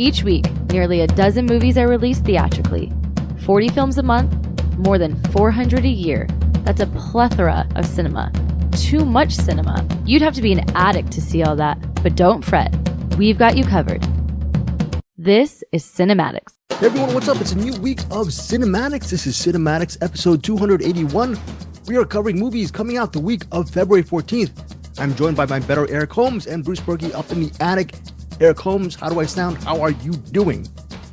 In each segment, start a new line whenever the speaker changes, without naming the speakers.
Each week, nearly a dozen movies are released theatrically. 40 films a month, more than 400 a year. That's a plethora of cinema. Too much cinema. You'd have to be an addict to see all that, but don't fret. We've got you covered. This is CinemAddicts.
Hey everyone, what's up? It's a new week of CinemAddicts. This is CinemAddicts episode 281. We are covering movies coming out the week of February 14th. I'm joined by my better Eric Holmes and Bruce Purkey up in the attic. Eric Holmes, how do I sound? How are you doing?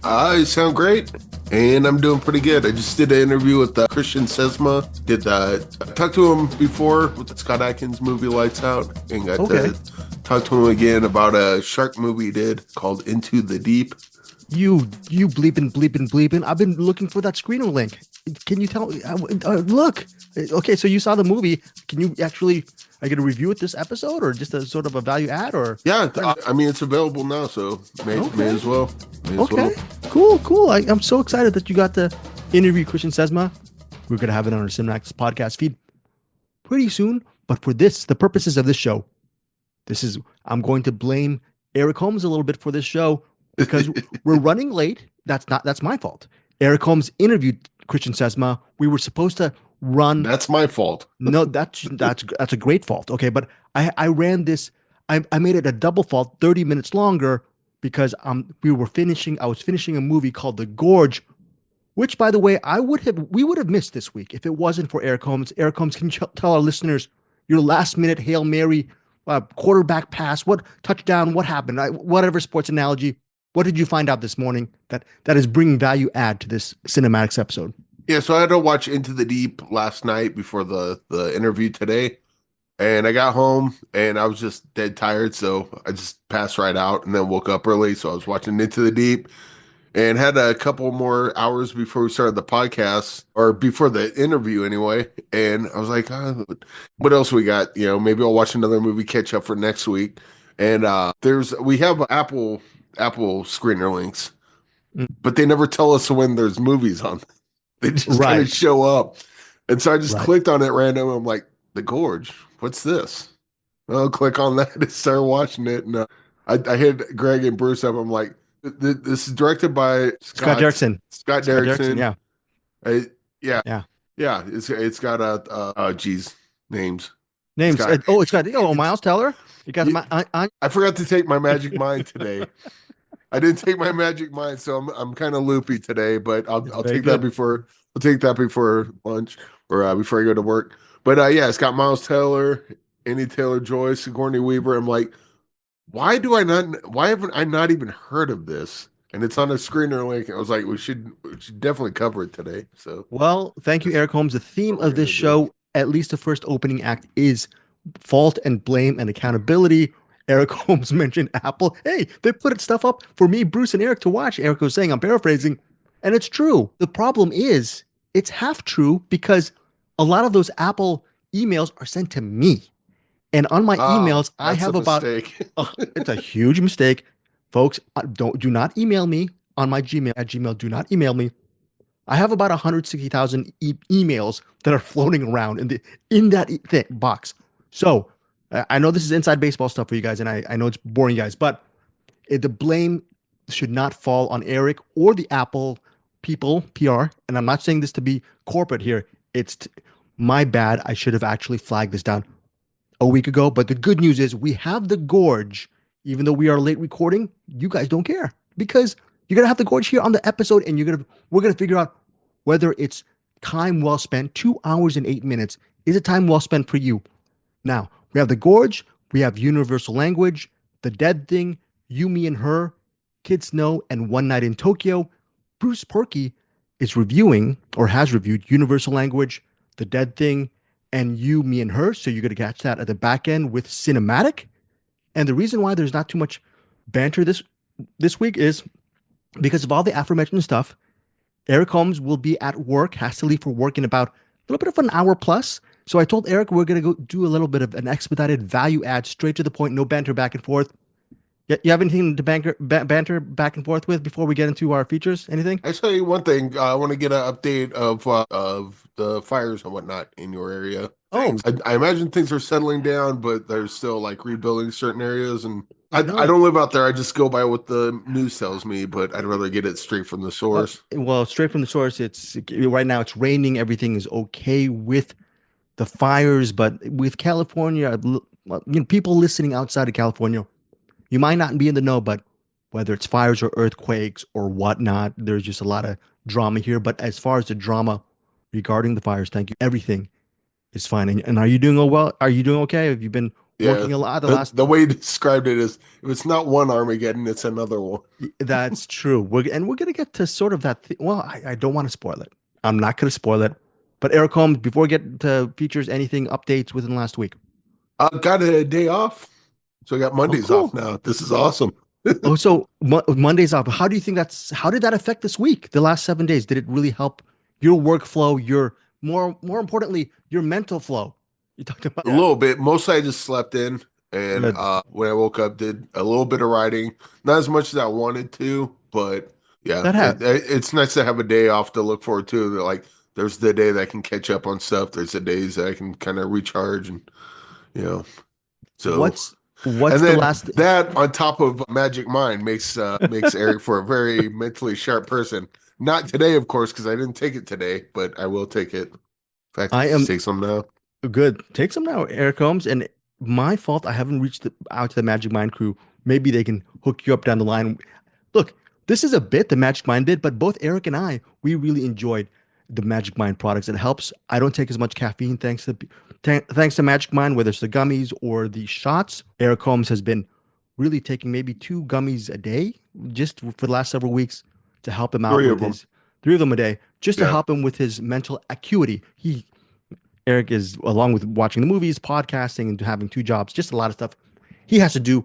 I sound great, and I'm doing pretty good. I just did an interview with Christian Sesma. I talked to him before with the Scott Adkins movie Lights Out, and got to talk to him again about a shark movie he did called Into the Deep.
You bleeping. I've been looking for that screener link. Can you tell me? Look. Okay, so you saw the movie. Can you actually, I get a review at this episode or just a sort of a value add? Or
Yeah, I mean, it's available now, so may as well.
Cool. I'm so excited that you got to interview Christian Sesma. We're going to have it on our CinemAddicts podcast feed pretty soon. But for the purposes of this show, I'm going to blame Eric Holmes a little bit for this show because we're running late. That's my fault. Eric Holmes interviewed Christian Sesma. We were supposed to run.
That's my fault.
No, that's a great fault. Okay, but I ran this. I made it a double fault, 30 minutes longer because I was finishing a movie called The Gorge, which, by the way, we would have missed this week if it wasn't for Eric Holmes. Eric Holmes, can you tell our listeners your last minute Hail Mary quarterback pass? What touchdown? What happened? Whatever sports analogy. What did you find out this morning that is bringing value add to this CinemAddicts episode?
Yeah, so I had to watch Into the Deep last night before the interview today. And I got home and I was just dead tired, so I just passed right out and then woke up early. So I was watching Into the Deep and had a couple more hours before we started the podcast, or before the interview anyway. And I was like, what else we got? Maybe I'll watch another movie, catch up for next week. And we have Apple screener links, but they never tell us when there's movies on. They just kind of show up. And so I just clicked on it random. I'm like, The Gorge, what's this? I'll click on that and start watching it. And I hit Greg and Bruce up. I'm like, this is directed by
Scott Derrickson.
Scott Derrickson.
Yeah.
Yeah. It's got names.
It's got Miles Teller. You got
I forgot to take my Magic Mind today. I didn't take my Magic Mind, so I'm kind of loopy today. But I'll take that before lunch or before I go to work. But it's got Miles Teller, Anya Taylor-Joy, Sigourney Weaver. I'm like, why haven't I not even heard of this? And it's on a screener link. I was like, we should definitely cover it today. So,
well, thank you, Eric Holmes. The theme of this show, at least the first opening act, is fault and blame and accountability. Eric Holmes mentioned Apple. Hey, they put stuff up for me, Bruce, and Eric to watch. Eric was saying, I'm paraphrasing, and it's true. The problem is it's half true because a lot of those Apple emails are sent to me. And on my emails, I have about it's a huge mistake. Folks, do not email me on my Gmail at Gmail. Do not email me. I have about 160,000 emails that are floating around in that box. So I know this is inside baseball stuff for you guys, and I know it's boring, you guys, but the blame should not fall on Eric or the Apple people, PR. And I'm not saying this to be corporate here. It's my bad. I should have actually flagged this down a week ago. But the good news is we have The Gorge. Even though we are late recording, you guys don't care because you're going to have The Gorge here on the episode, and we're going to figure out whether it's time well spent. 2 hours and 8 minutes. Is it time well spent for you? Now, we have The Gorge, we have Universal Language, The Dead Thing, You, Me, and Her, Kids Know, and One Night in Tokyo. Bruce Purkey is reviewing, or has reviewed, Universal Language, The Dead Thing, and You, Me, and Her. So you're going to catch that at the back end with Cinem-Attic. And the reason why there's not too much banter this week is because of all the aforementioned stuff. Eric Holmes will be at work, has to leave for work in about a little bit of an hour plus. So I told Eric we're going to go do a little bit of an expedited value add, straight to the point, no banter back and forth. You have anything to banter back and forth with before we get into our features? Anything?
I tell you one thing. I want to get an update of the fires and whatnot in your area.
Oh,
I imagine things are settling down, but there's still like rebuilding certain areas and I don't live out there. I just go by what the news tells me, but I'd rather get it straight from the source.
Well, straight from the source, it's right now it's raining. Everything is okay with the fires, but with California, people listening outside of California, you might not be in the know, but whether it's fires or earthquakes or whatnot, there's just a lot of drama here. But as far as the drama regarding the fires, thank you. Everything is fine. And are you doing well? Are you doing okay? Have you been
Yeah,
working a lot the last?
the way you described it is if it's not one Armageddon, it's another one.
That's true. We're gonna get to sort of that. Well, I don't want to spoil it. I'm not gonna spoil it. But Eric Holmes, before we get to features, anything updates within the last week?
I got a day off, so I got Mondays
cool.
off now. This is awesome.
Oh, so Monday's off. How do you think how did that affect this week? The last 7 days, did it really help your workflow? Your more importantly, your mental flow? You talked about
A little bit. Mostly I just slept in, and
Good.
when I woke up, did a little bit of writing. Not as much as I wanted to, but yeah,
That
it's nice to have a day off to look forward to. Like there's the day that I can catch up on stuff. There's the days that I can kind of recharge, and you know, so.
what's
And
the
then
last?
that on top of Magic Mind makes Eric for a very mentally sharp person. Not today, of course, because I didn't take it today, but I will take it. In fact,
I am
take some now.
good. Take some now, Eric Holmes. And my fault. I haven't reached out to the Magic Mind crew. Maybe they can hook you up down the line. Look, this is a bit, the Magic Mind bit, but both Eric and I, we really enjoyed the Magic Mind products. It helps. I don't take as much caffeine thanks to Magic Mind, whether it's the gummies or the shots. Eric Holmes has been really taking maybe 2 gummies a day just for the last several weeks to help him out with his 3 of them a day, just to help him with his mental acuity. Eric is, along with watching the movies, podcasting, and having 2 jobs, just a lot of stuff he has to do.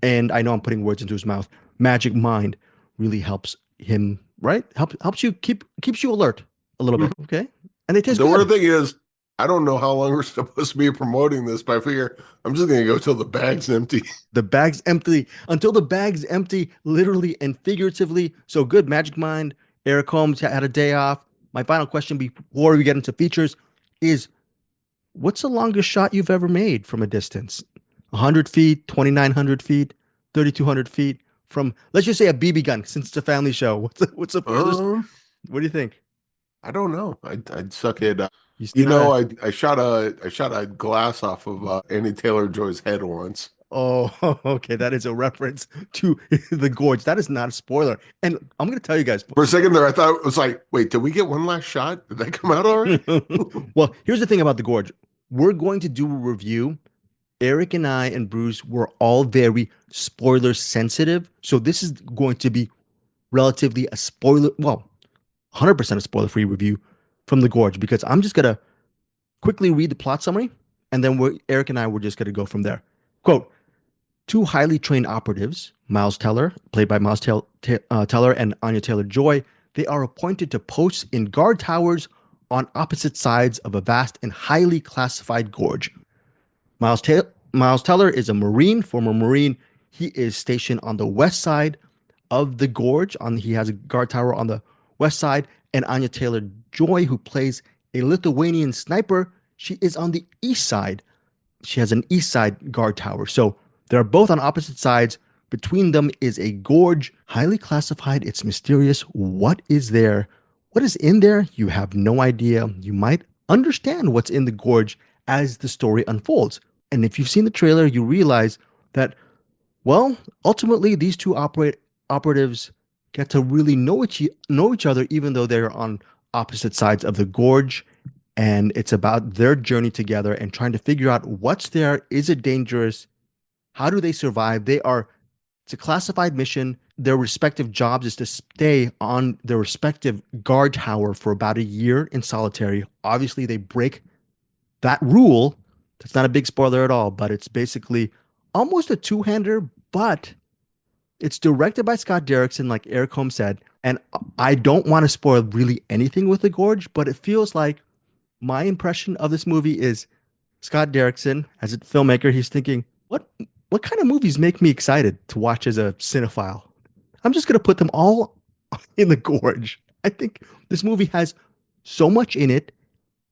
And I know I'm putting words into his mouth. Magic Mind really helps him, right? Helps you keeps you alert a little bit, okay? And it tastes
The
good.
weird thing is, I don't know how long we're supposed to be promoting this, but I figure I'm just gonna go till the bag's empty.
The bag's empty until the bag's empty, literally and figuratively. So good, Magic Mind. Eric Holmes had a day off. My final question before we get into features is, what's the longest shot you've ever made from a distance? 100 feet, 2,900 feet, 3,200 feet from, let's just say, a BB gun, since it's a family show. What's the furthest? What do you think?
I don't know. I'd suck at. I shot a glass off of Annie Taylor-Joy's head once.
Oh, okay. That is a reference to the Gorge. That is not a spoiler. And I'm going to tell you guys.
For a second there, I thought it was like, wait, did we get one last shot? Did that come out already?
Well, here's the thing about the Gorge. We're going to do a review. Eric and I and Bruce were all very spoiler sensitive. So this is going to be relatively a spoiler, 100% a spoiler-free review from the Gorge, because I'm just going to quickly read the plot summary, and then Eric and I were just going to go from there. Quote, 2 highly trained operatives, Miles Teller, played by Miles Teller, and Anya Taylor-Joy, they are appointed to posts in guard towers on opposite sides of a vast and highly classified gorge. Miles Teller is a former Marine. He is stationed on the west side of the gorge. He has a guard tower on the west side. And Anya Taylor-Joy, who plays a Lithuanian sniper, she is on the east side. She has an east side guard tower. So they're both on opposite sides. Between them is a gorge, highly classified. It's mysterious. What is there? What is in there? You have no idea. You might understand what's in the gorge as the story unfolds. And if you've seen the trailer, you realize that, well, ultimately these 2 operatives get to really know each other, even though they're on opposite sides of the gorge. And it's about their journey together and trying to figure out what's there. Is it dangerous? How do they survive? It's a classified mission. Their respective jobs is to stay on their respective guard tower for about a year in solitary. Obviously, they break that rule. That's not a big spoiler at all, but it's basically almost a 2-hander, but it's directed by Scott Derrickson, like Eric Holmes said. And I don't want to spoil really anything with the Gorge, but it feels like my impression of this movie is Scott Derrickson, as a filmmaker, he's thinking, what kind of movies make me excited to watch as a cinephile? I'm just going to put them all in the Gorge. I think this movie has so much in it,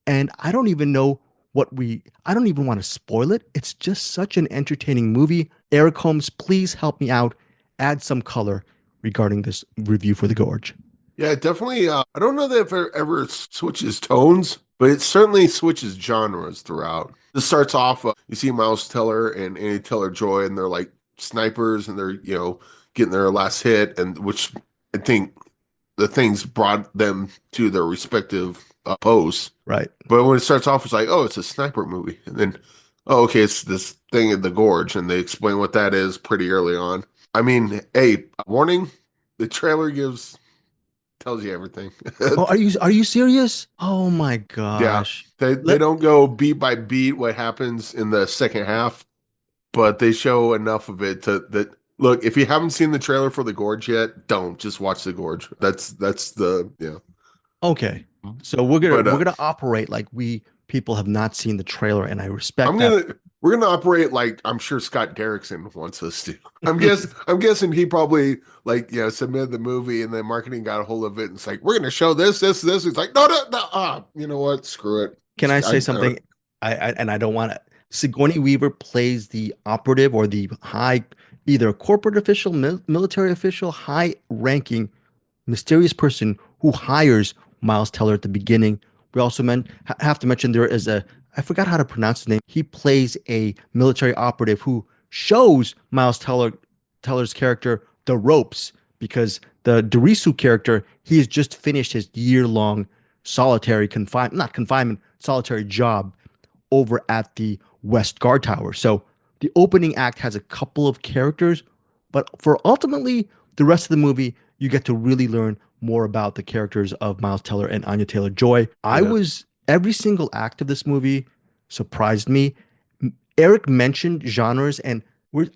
and I don't even know I don't even want to spoil it. It's just such an entertaining movie. Eric Holmes, please help me out. Add some color regarding this review for The Gorge.
Yeah, definitely. I don't know that if it ever switches tones, but it certainly switches genres throughout. This starts off, you see Miles Teller and Anya Taylor-Joy, and they're like snipers, and they're, getting their last hit, and which I think the things brought them to their respective posts.
Right.
But when it starts off, it's like, oh, it's a sniper movie. And then, oh, okay, it's this thing in the gorge, and they explain what that is pretty early on. I mean, hey, warning, the trailer tells you everything.
Oh, are you serious? Oh my
Yeah,
gosh.
they don't go beat by beat what happens in the second half, but they show enough of it that look, if you haven't seen the trailer for the gorge yet, don't just watch the gorge. That's the
Okay. So we're gonna operate like we people have not seen the trailer, and I respect that.
We're gonna operate like I'm sure Scott Derrickson wants us to. I'm guessing he probably submitted the movie, and then marketing got a hold of it and it's like, we're gonna show this. It's like, no. You know what? Screw it.
Can I say something? I don't want to. Sigourney Weaver plays the operative or the high, either corporate official, military official, high-ranking, mysterious person who hires Miles Teller at the beginning. We also have to mention there is I forgot how to pronounce his name. He plays a military operative who shows Miles Teller's character the ropes, because the Derisu character, he has just finished his year-long solitary solitary job over at the West Guard Tower. So the opening act has a couple of characters, but for ultimately the rest of the movie, you get to really learn more about the characters of Miles Teller and Anya Taylor-Joy. Every single act of this movie surprised me. Eric mentioned genres, and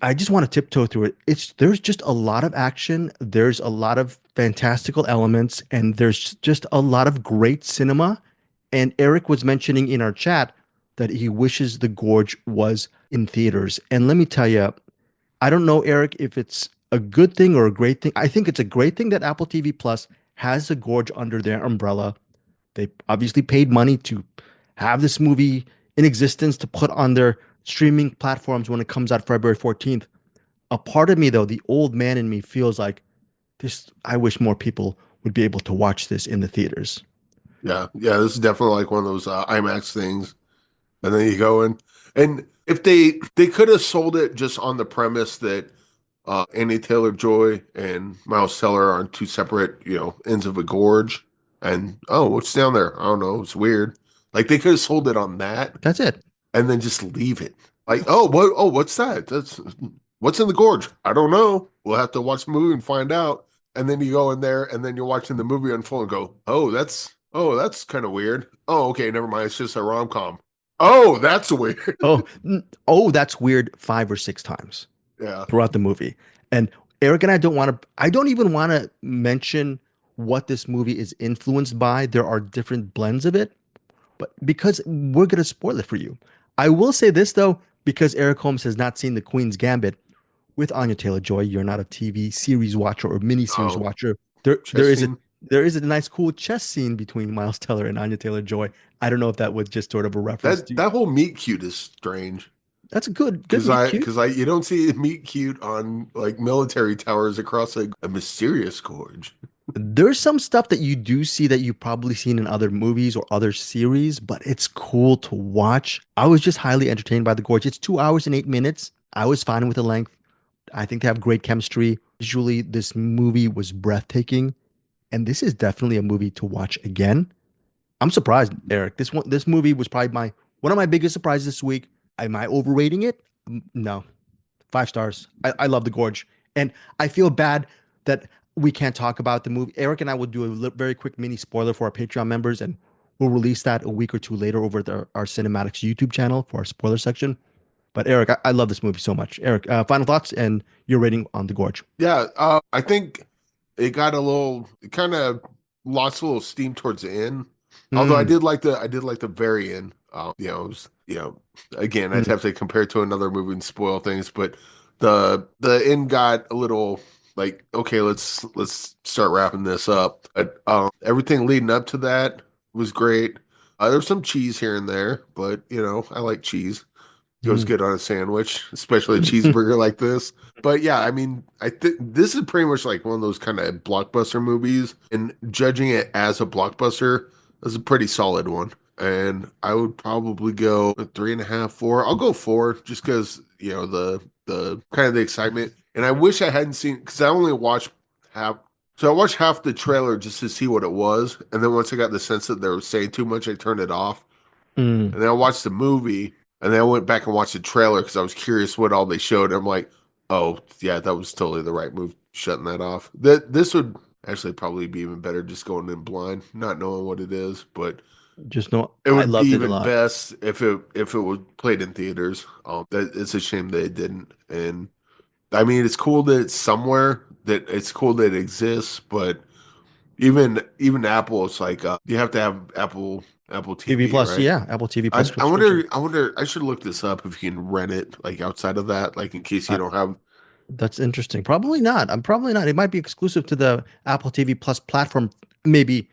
I just want to tiptoe through it. There's just a lot of action. There's a lot of fantastical elements, and there's just a lot of great cinema. And Eric was mentioning in our chat that he wishes The Gorge was in theaters. And let me tell you, I don't know, Eric, if it's a good thing or a great thing. I think it's a great thing that Apple TV Plus has The Gorge under their umbrella. They obviously paid money to have this movie in existence to put on their streaming platforms when it comes out February 14th. A part of me, though, the old man in me, feels like I wish more people would be able to watch this in the theaters.
Yeah, this is definitely like one of those IMAX things. And then you go in, and if they could have sold it just on the premise that Anya Taylor-Joy and Miles Teller are on two separate, ends of a gorge, and what's down there? I don't know. It's weird. Like, they could have sold it on that.
That's it.
And then just leave it. Like, what's that? What's in the gorge? I don't know. We'll have to watch the movie and find out. And then you go in there, and then you're watching the movie unfold and go, that's kind of weird. Oh, okay, never mind. It's just a rom-com. Oh, that's weird.
That's weird 5 or 6 times.
Yeah.
Throughout the movie. And Eric and I don't even want to mention what this movie is influenced by. There are different blends of it, but because we're going to spoil it for you. I will say this, though, because Eric Holmes has not seen The Queen's Gambit with Anya Taylor-Joy. You're not a TV series watcher or miniseries watcher. There is a nice, cool chess scene between Miles Teller and Anya Taylor-Joy. I don't know if that was just sort of a reference to
that whole meet cute is strange.
That's a good
because you don't see meet cute on like military towers across a mysterious gorge.
There's some stuff that you do see that you've probably seen in other movies or other series, but it's cool to watch. I was just highly entertained by The Gorge. It's 2 hours and 8 minutes. I was fine with the length. I think they have great chemistry. Visually, this movie was breathtaking, and this is definitely a movie to watch again. I'm surprised, Eric. This movie was probably one of my biggest surprises this week. Am I overrating it? No. 5 stars. I love The Gorge. And I feel bad that we can't talk about the movie. Eric and I will do a very quick mini spoiler for our Patreon members, and we'll release that a week or two later over at our CinemAddicts YouTube channel for our spoiler section. But Eric, I love this movie so much. Eric, final thoughts and your rating on The Gorge.
Yeah, I think it got it kind of lost a little steam towards the end. Although I did like the very end. Again, I'd have to compare it to another movie and spoil things, but the end got a little like, okay, let's start wrapping this up. But everything leading up to that was great. There's some cheese here and there, but I like cheese. Goes
Mm.
good on a sandwich, especially a cheeseburger like this. But yeah, I mean, I think this is pretty much like one of those kind of blockbuster movies, and judging it as a blockbuster is a pretty solid one. And I would probably go 3.5, 4. I'll go 4 just because the kind of the excitement. And I wish I hadn't seen because I only watched half. So I watched half the trailer just to see what it was, and then once I got the sense that they were saying too much, I turned it off.
Mm.
And then I watched the movie, and then I went back and watched the trailer because I was curious what all they showed. I'm like, oh yeah, that was totally the right move, shutting that off. This would actually probably be even better just going in blind, not knowing what it is. But
Just know
it
I
would be
loved it a
even
lot.
best if it was played in theaters. That it's a shame that it didn't. And I mean, it's cool that it's somewhere, that it's cool that it exists, but even Apple, it's like you have to have Apple
TV
TV,
Plus,
right?
yeah, Apple TV
I,
Plus
I
subscription.
wonder I wonder I should look this up if you can rent it like outside of that, like in case you
I,
don't have.
that's interesting. Probably not. I'm probably not. It might be exclusive to the Apple TV Plus platform, maybe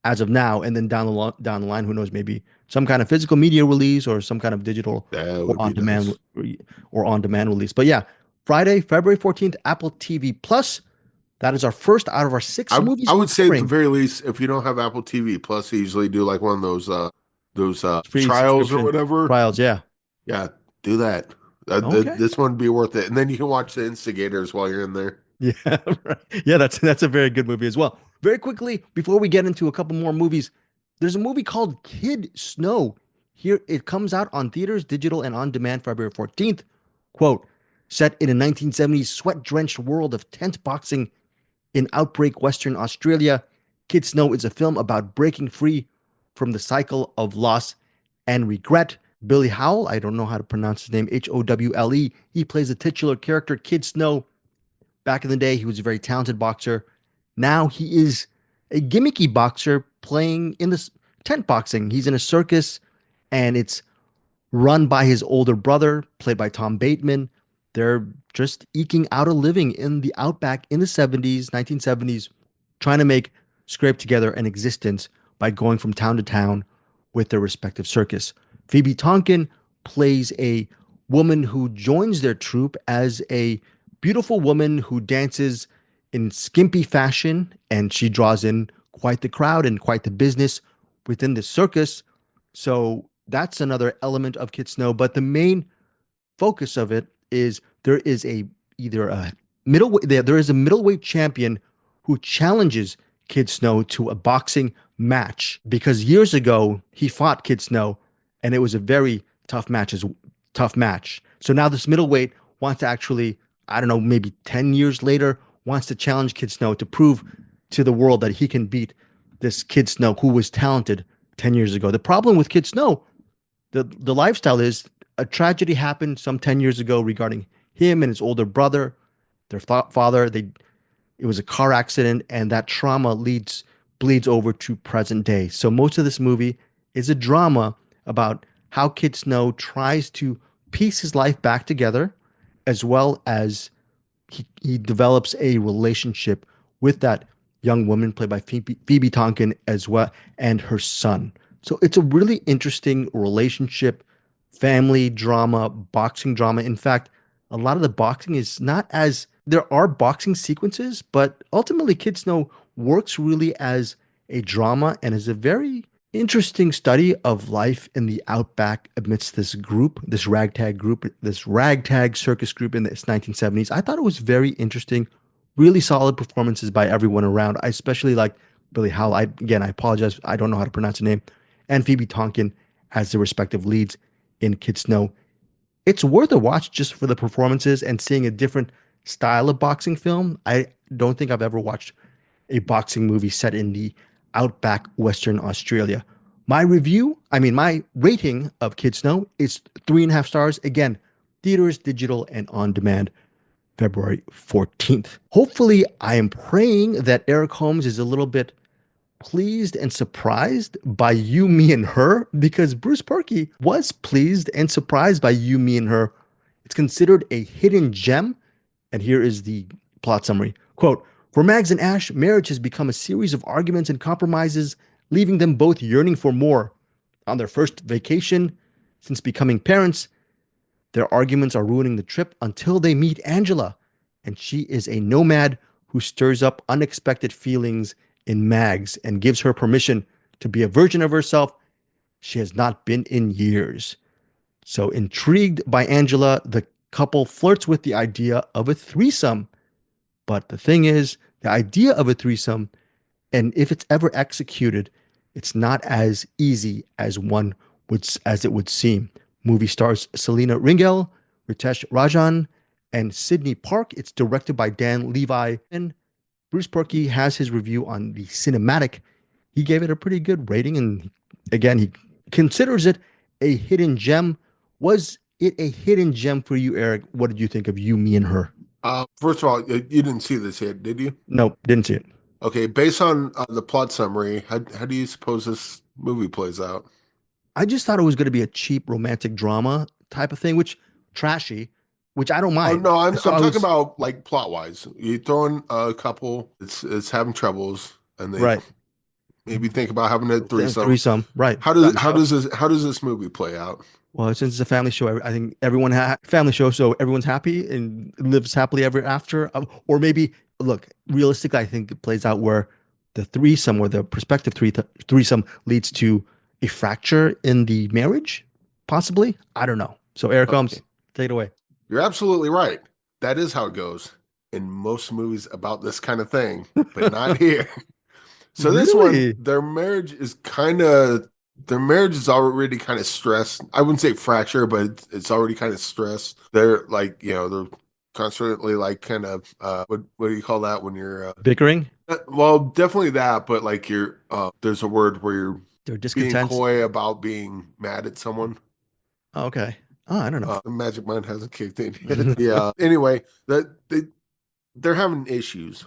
as of now, and then down the line, who knows? Maybe some kind of physical media release or some kind of digital
That
or
would
on
be
demand
nice.
or on demand release. But yeah, Friday, February 14th, Apple TV Plus. That is our first out of our six
I
movies
would say at the
covering
very least, if you don't have Apple TV Plus, they usually do like one of those
free
trials or
subscription
whatever.
trials. Yeah.
Yeah, do that.
Okay.
This one would be worth it, and then you can watch The Instigators while you're in there.
Yeah, right. Yeah, that's a very good movie as well. Very quickly, before we get into a couple more movies, there's a movie called Kid Snow. Here it comes out on theaters, digital, and on demand February 14th. Quote, set in a 1970s sweat-drenched world of tense boxing in outbreak Western Australia, Kid Snow is a film about breaking free from the cycle of loss and regret. Billy Howell, I don't know how to pronounce his name, Howle. He plays the titular character Kid Snow. Back in the day, he was a very talented boxer. Now he is a gimmicky boxer playing in this tent boxing. He's in a circus, and it's run by his older brother, played by Tom Bateman. They're just eking out a living in the outback in the 70s, 1970s, trying to scrape together an existence by going from town to town with their respective circus. Phoebe Tonkin plays a woman who joins their troupe as a beautiful woman who dances in skimpy fashion, and she draws in quite the crowd and quite the business within the circus. So that's another element of Kid Snow. But the main focus of it is there is either a there is a middleweight champion who challenges Kid Snow to a boxing match because years ago he fought Kid Snow and it was a very tough match. So now this middleweight wants to actually, I don't know, maybe 10 years later wants to challenge Kid Snow to prove to the world that he can beat this Kid Snow who was talented 10 years ago. The problem with Kid Snow, the lifestyle is a tragedy happened some 10 years ago regarding him and his older brother, their father. It was a car accident, and that trauma bleeds over to present day. So most of this movie is a drama about how Kid Snow tries to piece his life back together, as well as he develops a relationship with that young woman played by Phoebe Tonkin as well, and her son. So it's a really interesting relationship, family drama, boxing drama. In fact, a lot of the boxing is not as there are boxing sequences, but ultimately Kid Snow works really as a drama and is a very interesting study of life in the outback amidst this ragtag circus group in the 1970s. I thought it was very interesting, really solid performances by everyone around. I especially like Billy Howell. I apologize, I don't know how to pronounce the name, and Phoebe Tonkin as the respective leads in Kid Snow. It's worth a watch just for the performances and seeing a different style of boxing film. I don't think I've ever watched a boxing movie set in the outback Western Australia. My rating of Kid Snow is 3.5 stars. Again, theaters, digital, and on demand, February 14th. Hopefully, I am praying that Eric Holmes is a little bit pleased and surprised by You, Me, and Her, because Bruce Purkey was pleased and surprised by You, Me, and Her. It's considered a hidden gem. And here is the plot summary. Quote, for Mags and Ash, marriage has become a series of arguments and compromises, leaving them both yearning for more. on their first vacation since becoming parents. Their arguments are ruining the trip until they meet Angela, and she is a nomad who stirs up unexpected feelings in Mags and gives her permission to be a version of herself she has not been in years. So, intrigued by Angela, the couple flirts with the idea of a threesome. But the thing is, the idea of a threesome, and if it's ever executed, it's not as easy as it would seem. Movie stars Selena Ringel, Ritesh Rajan, and Sydney Park. It's directed by Dan Levi. And Bruce Purkey has his review on the Cinem-Attic. He gave it a pretty good rating, and again, he considers it a hidden gem. Was it a hidden gem for you, Eric? What did you think of You, Me, and Her?
First of all, you didn't see this yet, did you?
Nope, didn't see it.
Okay, based on the plot summary, how do you suppose this movie plays out?
I just thought it was going to be a cheap romantic drama type of thing, which I don't
Oh
mind.
no, I'm
So I
talking
was-
about like plot wise. You throw in a couple, it's having troubles, and they
right.
maybe think about having a threesome.
Threesome, right.
How does this movie play out?
Well, since it's a family show, I think everyone family show, so everyone's happy and lives happily ever after. Or maybe, look, realistically, I think it plays out where the threesome or the prospective threesome leads to a fracture in the marriage, possibly. I don't know. So Eric Holmes, take it away.
You're absolutely right. That is how it goes in most movies about this kind of thing, but not here. So this
Really?
one, their marriage is already kind of stressed. I wouldn't say fracture, but it's already kind of stressed. They're like, they're constantly like kind of what do you call that when you're
Bickering?
well, definitely that, but like you're there's a word where you're
They're
being
discontent.
coy about being mad at someone.
Oh, okay. Oh, I don't know.
The magic mind hasn't kicked in yet. Yeah. Anyway, they're having issues,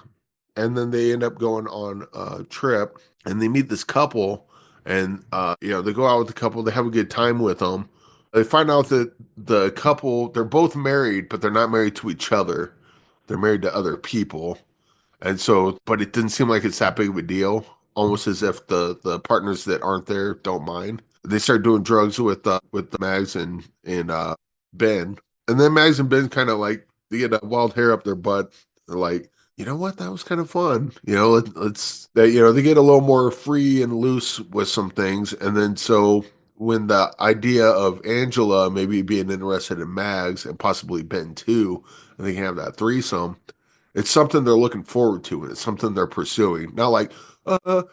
and then they end up going on a trip, and they meet this couple, and they go out with the couple. They have a good time with them. They find out that the couple, they're both married, but they're not married to each other. They're married to other people, and so, but it didn't seem like it's that big of a deal. Almost as if the partners that aren't there don't mind. They start doing drugs with the Mags and Ben, and then Mags and Ben kind of like they get a wild hair up their butt. They're like, you know what, that was kind of fun. Let's they get a little more free and loose with some things, and then so when the idea of Angela maybe being interested in Mags and possibly Ben too, and they can have that threesome. It's something they're looking forward to, and it's something they're pursuing. Not like,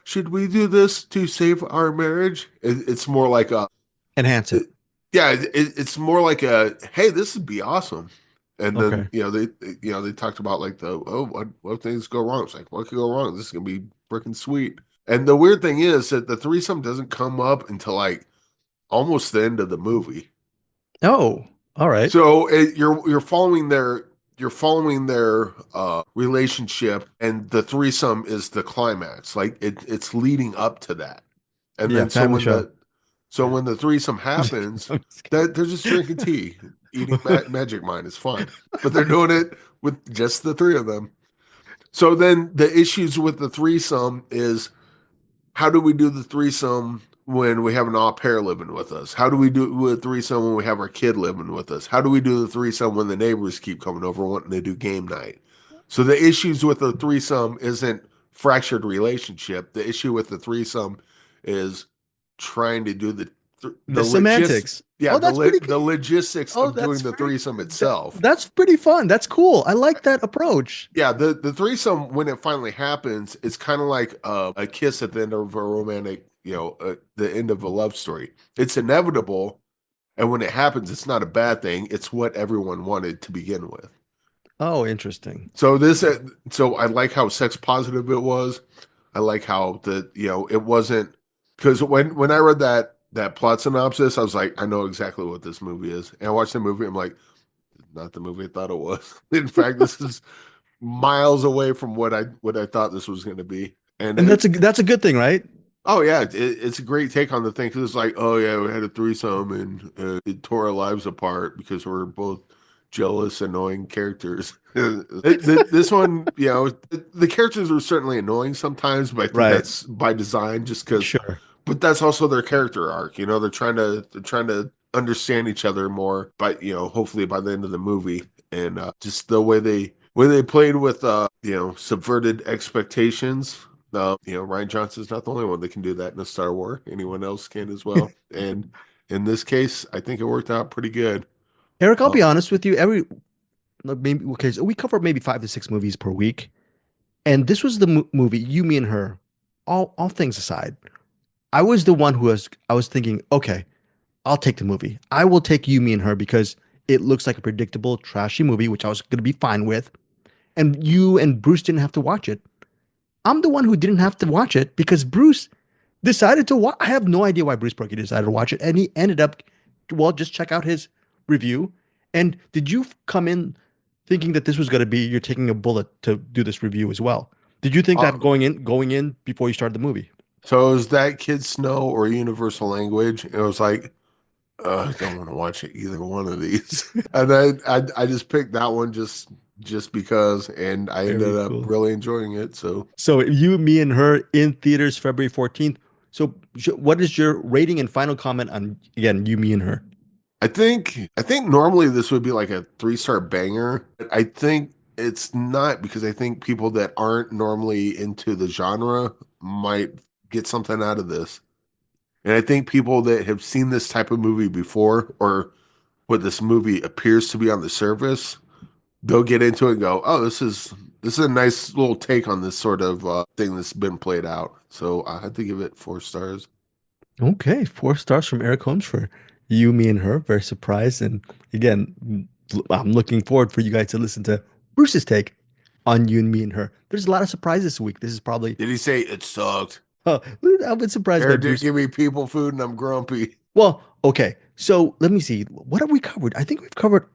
should we do this to save our marriage? It's more like
Enhance it.
it's more like hey, this would be awesome. And then
Okay.
they talked about like what if things go wrong? It's like, what could go wrong? This is gonna be freaking sweet. And the weird thing is that the threesome doesn't come up until like almost the end of the movie.
Oh, all right.
So you're following their relationship, and the threesome is the climax. Like it's leading up to that, and
Yeah,
then
family show.
when the threesome happens, that they're just drinking tea, eating Magic Mind. It's fun, but they're doing it with just the three of them. So then the issues with the threesome is, how do we do the threesome when we have an au pair living with us? How do we do a threesome when we have our kid living with us? How do we do the threesome when the neighbors keep coming over wanting to do game night? So the issues with the threesome isn't fractured relationship. The issue with the threesome is trying to do
the semantics.
Yeah,
Oh, that's pretty
the logistics
Oh,
of doing
that's
the
pretty-
threesome itself.
That's pretty fun. That's cool. I like that approach.
Yeah, the threesome, when it finally happens, it's kind of like a kiss at the end of a romantic, the end of a love story. It's inevitable, and when it happens, it's not a bad thing. It's what everyone wanted to begin with.
Oh, interesting.
So so I like how sex positive it was. I like how it wasn't, because when I read that plot synopsis, I was like, I know exactly what this movie is. And I watched the movie, I'm like, not the movie I thought it was. In fact, this is miles away from what I thought this was going to be. And
that's a good thing, right?
Oh yeah, it's a great take on the thing, because it's like, oh yeah, we had a threesome and it tore our lives apart because we're both jealous, annoying characters. This one, the characters are certainly annoying sometimes, but I think that's by design, just because.
Sure.
but that's also their character arc. You know, they're trying to understand each other more. But hopefully by the end of the movie, and just the way they played with subverted expectations. Ryan Johnson's not the only one that can do that in a Star Wars. Anyone else can as well. And in this case, I think it worked out pretty good.
Eric, I'll be
Oh,
honest with you. Maybe okay, so we cover maybe 5 to 6 movies per week, and this was the movie. You, me, and her. All things aside, I was the one I was thinking, okay, I'll take the movie. I will take You, Me, and Her because it looks like a predictable, trashy movie, which I was going to be fine with. And you and Bruce didn't have to watch it. I'm the one who didn't have to watch it because Bruce decided to watch. I have no idea why Bruce Purkey decided to watch it, and he ended up, well, just check out his review. And did you come in thinking that this was going to be you're taking a bullet to do this review as well? Did you think that
uh,
going in before you started the movie?
so is that Kid Snow or Universal Language? It was like, I don't want to watch either one of these. And then I just picked that one just because, and I ended
Very
up
cool.
really enjoying it. So
So You, Me, and Her in theaters February 14th. So what is your rating and final comment on, again, You, Me, and Her?
I think normally this would be like a 3-star banger. But I think it's not, because I think people that aren't normally into the genre might get something out of this. And I think people that have seen this type of movie before, or what this movie appears to be on the surface, they'll get into it and go, "Oh, this is a nice little take on this sort of thing that's been played out." So I had to give it 4 stars.
Okay, 4 stars from Eric Holmes for You, Me, and Her. Very surprised. And again, I'm looking forward for you guys to listen to Bruce's take on You and Me and Her. There's a lot of surprises this week. This is probably,
Did he say it sucked?
I've been surprised by
Eric didn't
Bruce.
give me people food and I'm grumpy.
Well, okay. So let me see. What have we covered? I think we've covered,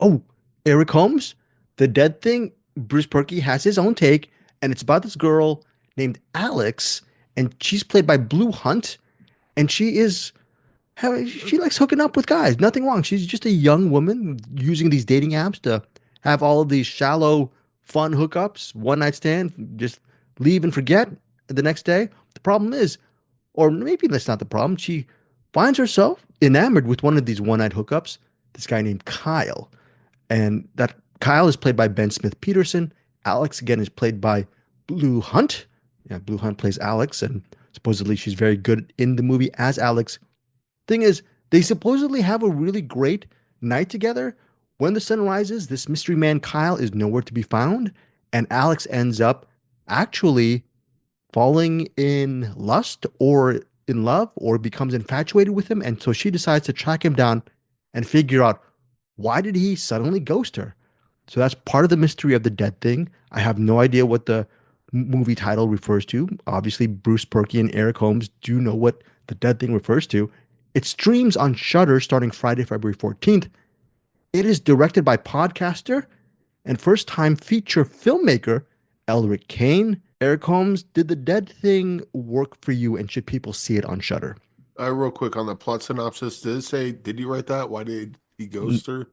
Eric Holmes, The Dead Thing. Bruce Purkey has his own take, and it's about this girl named Alex, and she's played by Blue Hunt, and she likes hooking up with guys. Nothing wrong. She's just a young woman using these dating apps to have all of these shallow, fun hookups, one night stand, just leave and forget the next day. The problem is, or maybe that's not the problem, she finds herself enamored with one of these one night hookups, this guy named Kyle. And that Kyle is played by Ben Smith Peterson. Alex, again, is played by Blue Hunt. Yeah, Blue Hunt plays Alex, and supposedly she's very good in the movie as Alex. Thing is, they supposedly have a really great night together. When the sun rises, this mystery man Kyle is nowhere to be found, and Alex ends up actually falling in lust or in love or becomes infatuated with him. And so she decides to track him down and figure out why did he suddenly ghost her. So that's part of the mystery of The Dead Thing. I have no idea what the movie title refers to. Obviously, Bruce Purkey and Eric Holmes do know what The Dead Thing refers to. It streams on Shudder starting Friday, February 14th. It is directed by podcaster and first-time feature filmmaker Elric Kane. Eric Holmes, did The Dead Thing work for you, and should people see it on Shudder?
Real quick on the plot synopsis, did you write that? Why did he ghost her?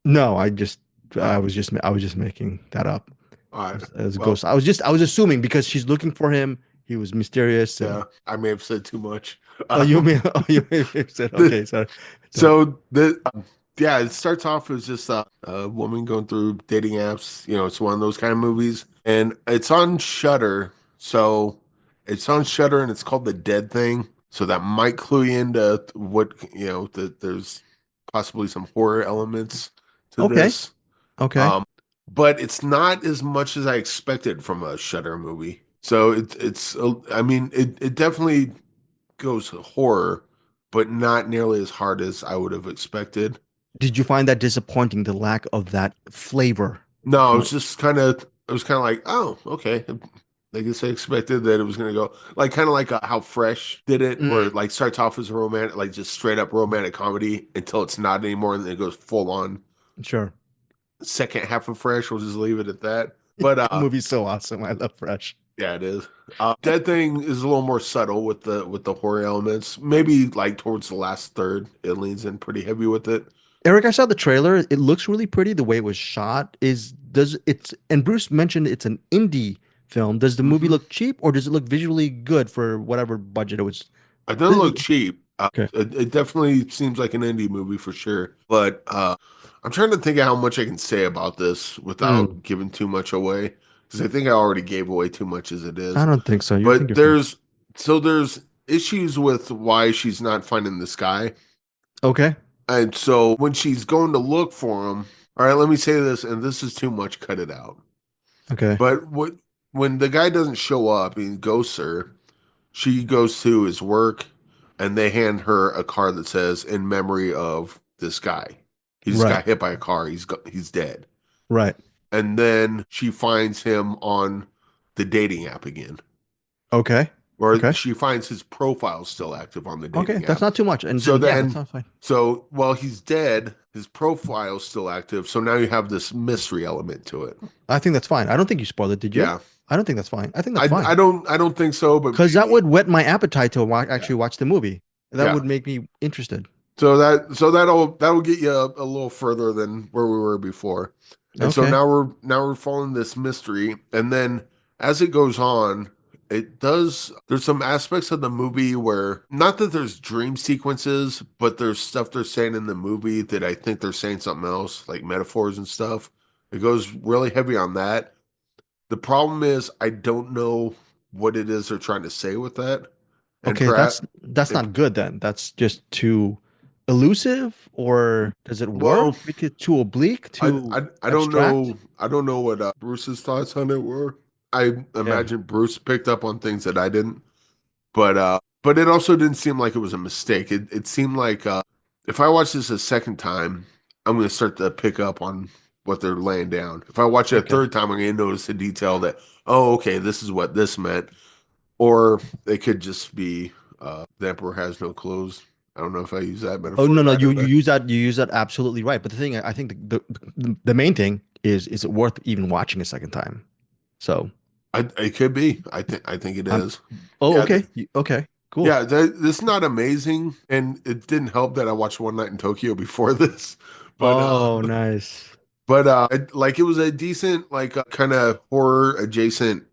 No, I was just making that up.
All right.
As a
Well,
ghost. I was assuming because she's looking for him. He was mysterious. And,
yeah, I may have said too much.
you may have said, okay, sorry.
It starts off as just a woman going through dating apps. It's one of those kind of movies, and it's on Shudder. So it's on Shudder, and it's called The Dead Thing. So that might clue you into what that there's possibly some horror elements to
Okay.
this.
Okay.
But it's not as much as I expected from a Shudder movie. So it definitely goes horror, but not nearly as hard as I would have expected.
Did you find that disappointing, the lack of that flavor?
No, it was kind of like, oh, okay. I guess I expected that it was going to go kind of like how Fresh did it, where it starts off as a romantic, just straight up romantic comedy until it's not anymore, and then it goes full on.
Sure.
Second half of Fresh, we'll just leave it at that. But
The movie's so awesome. I love Fresh.
yeah, it is. Dead Thing is a little more subtle with the horror elements. Maybe towards the last third, it leans in pretty heavy with it.
Eric, I saw the trailer. It looks really pretty. The way it was shot and Bruce mentioned it's an indie film. Does the movie look cheap, or does it look visually good for whatever budget it was
It doesn't look cheap.
Okay.
It definitely seems like an indie movie for sure. But I'm trying to think of how much I can say about this
Mm,
without giving too much away, because I think I already gave away too much as it
I
is.
don't think so. You think
But
you're fine.
there's issues with why she's not finding this guy.
Okay.
And so when she's going to look for him, all right, let me say this, and this is too much, cut it out.
Okay.
But when the guy doesn't show up, he ghosts her, she goes to his work and they hand her a card that says, "In memory of this guy. He just
Right.
got hit by a car. He's dead."
Right.
And then she finds him on the dating app again.
Okay.
Or
Okay.
she finds his profile still active on the
Okay.
dating
That's
app.
not too much. And
So
then, yeah, that's
then,
not fine.
while he's dead, his profile's still active. So now you have this mystery element to it.
I think that's fine. I don't think you spoiled it, did you?
Yeah.
I don't think that's fine. I think
I,
that's fine.
I don't think so, but
Because that would whet my appetite to
yeah.
actually watch the movie. That
Yeah.
would make me interested.
So that'll get you a little further than where we were before. And so
Okay.
now we're following this mystery, and then as it goes on, there's some aspects of the movie where, not that there's dream sequences, but there's stuff they're saying in the movie that I think they're saying something else, like metaphors and stuff. It goes really heavy on that. The problem is I don't know what it is they're trying to say with that. And
Okay,
perhaps,
that's not good then. That's just too elusive, or does it work?
well,
Make it too oblique, too
I don't
abstract?
know. I don't know what Bruce's thoughts on it were. I
Yeah.
imagine Bruce picked up on things that I didn't, but it also didn't seem like it was a mistake. It seemed like if I watch this a second time, I'm going to start to pick up on what they're laying down. If I watch it a
Okay.
third time, I'm going to notice the detail that, oh, okay, this is what this meant. Or it could just be the emperor has no clothes. I don't know if I use that
Oh
metaphor
no, no,
right or
you
not.
use that absolutely right. But the thing, I think the main thing is it worth even watching a second time? So
It could be. I think it
I'm
is.
oh
Yeah,
okay. Okay, cool.
this is not amazing, and it didn't help that I watched One Night in Tokyo before this, but
Oh, nice.
like it was a decent, like kind of horror adjacent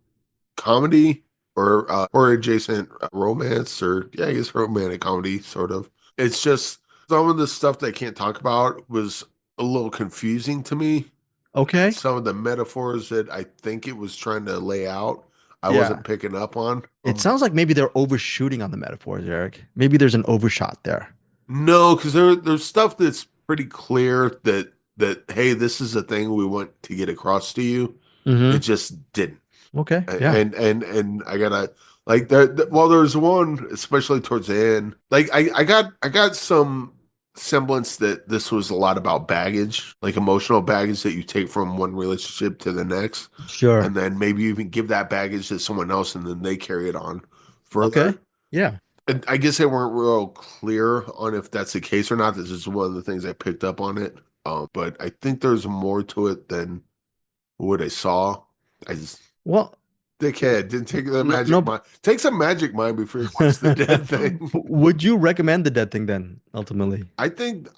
comedy, or horror adjacent romance, or yeah, I guess romantic comedy sort of. It's just some of the stuff that I can't talk about was a little confusing to me.
Okay.
Some of the metaphors that I think it was trying to lay out, I
Yeah.
wasn't picking up on.
It sounds like maybe they're overshooting on the metaphors, Eric. Maybe there's an overshot there.
No, because there's stuff that's pretty clear that hey, this is a thing we want to get across to you. It
Mm-hmm.
just didn't.
Okay. Yeah.
And I gotta, like, well, there's one especially towards the end. Like I got some semblance that this was a lot about baggage, like emotional baggage that you take from one relationship to the next,
Sure.
and then maybe you even give that baggage to someone else, and then they carry it on
Okay.
further.
Yeah.
And I guess they weren't real clear on if that's the case or not. This is one of the things I picked up on it. But I think there's more to it than what I saw. I just
Well,
Dickhead didn't take the
no,
magic
no.
mind. Take some magic mind before you watch the dead thing.
Would you recommend the dead thing then, ultimately?
I think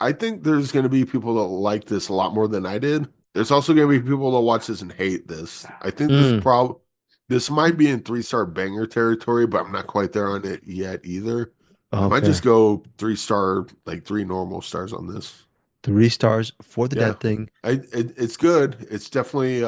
there's going to be people that like this a lot more than I did. There's also going to be people that watch this and hate this. I think
Mm,
this might be in 3-star banger territory, but I'm not quite there on it yet either. I might
okay.
just go 3-star, like 3 normal stars on this.
3 stars for the
Yeah,
dead thing.
it's good. It's definitely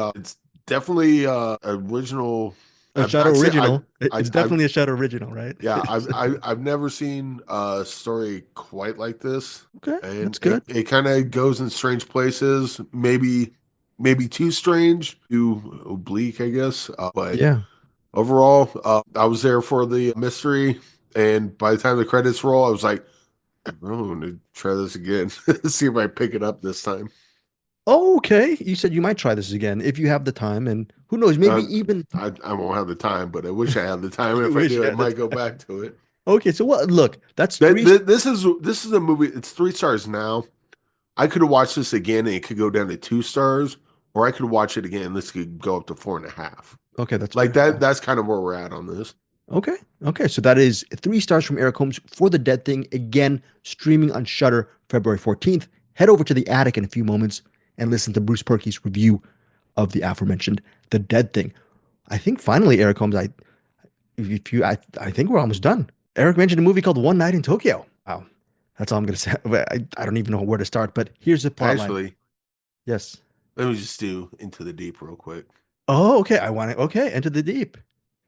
original.
A
I've
Shudder
not seen
original.
I
It's definitely a Shudder original, right?
Yeah, I've never seen a story quite like this,
Okay,
and
that's good.
it kind of goes in strange places. Maybe too strange, too oblique, I guess. But
Yeah.
overall, I was there for the mystery, and by the time the credits roll, I was like, I'm going to try this again, see if I pick it up this time.
Oh, okay. You said you might try this again if you have the time, and who knows, maybe
Uh,
even
I won't have the time, but I wish I had the time.
you
If I
wish
do,
you
I
had the
might go
time.
back to it.
Okay, so what? Look, that's three.
This is a movie. It's 3 stars now. I could have watched this again and it could go down to 2 stars, or I could watch it again and this could go up to 4.5.
Okay, that's
Like
fair. Yeah.
that's kind of where we're at on this.
Okay. Okay. So that is 3 stars from Eric Holmes for The Dead Thing. Again, streaming on Shudder February 14th. Head over to the attic in a few moments and listen to Bruce Purkey's review of the aforementioned The Dead Thing. I think finally, Eric Holmes, I think we're almost done. Eric mentioned a movie called One Night in Tokyo. Wow. That's all I'm going to say. I don't even know where to start, but here's the plot line.
Actually,
Yes.
let me just do Into the Deep real quick.
Oh, okay. I want it. Okay. Into the Deep.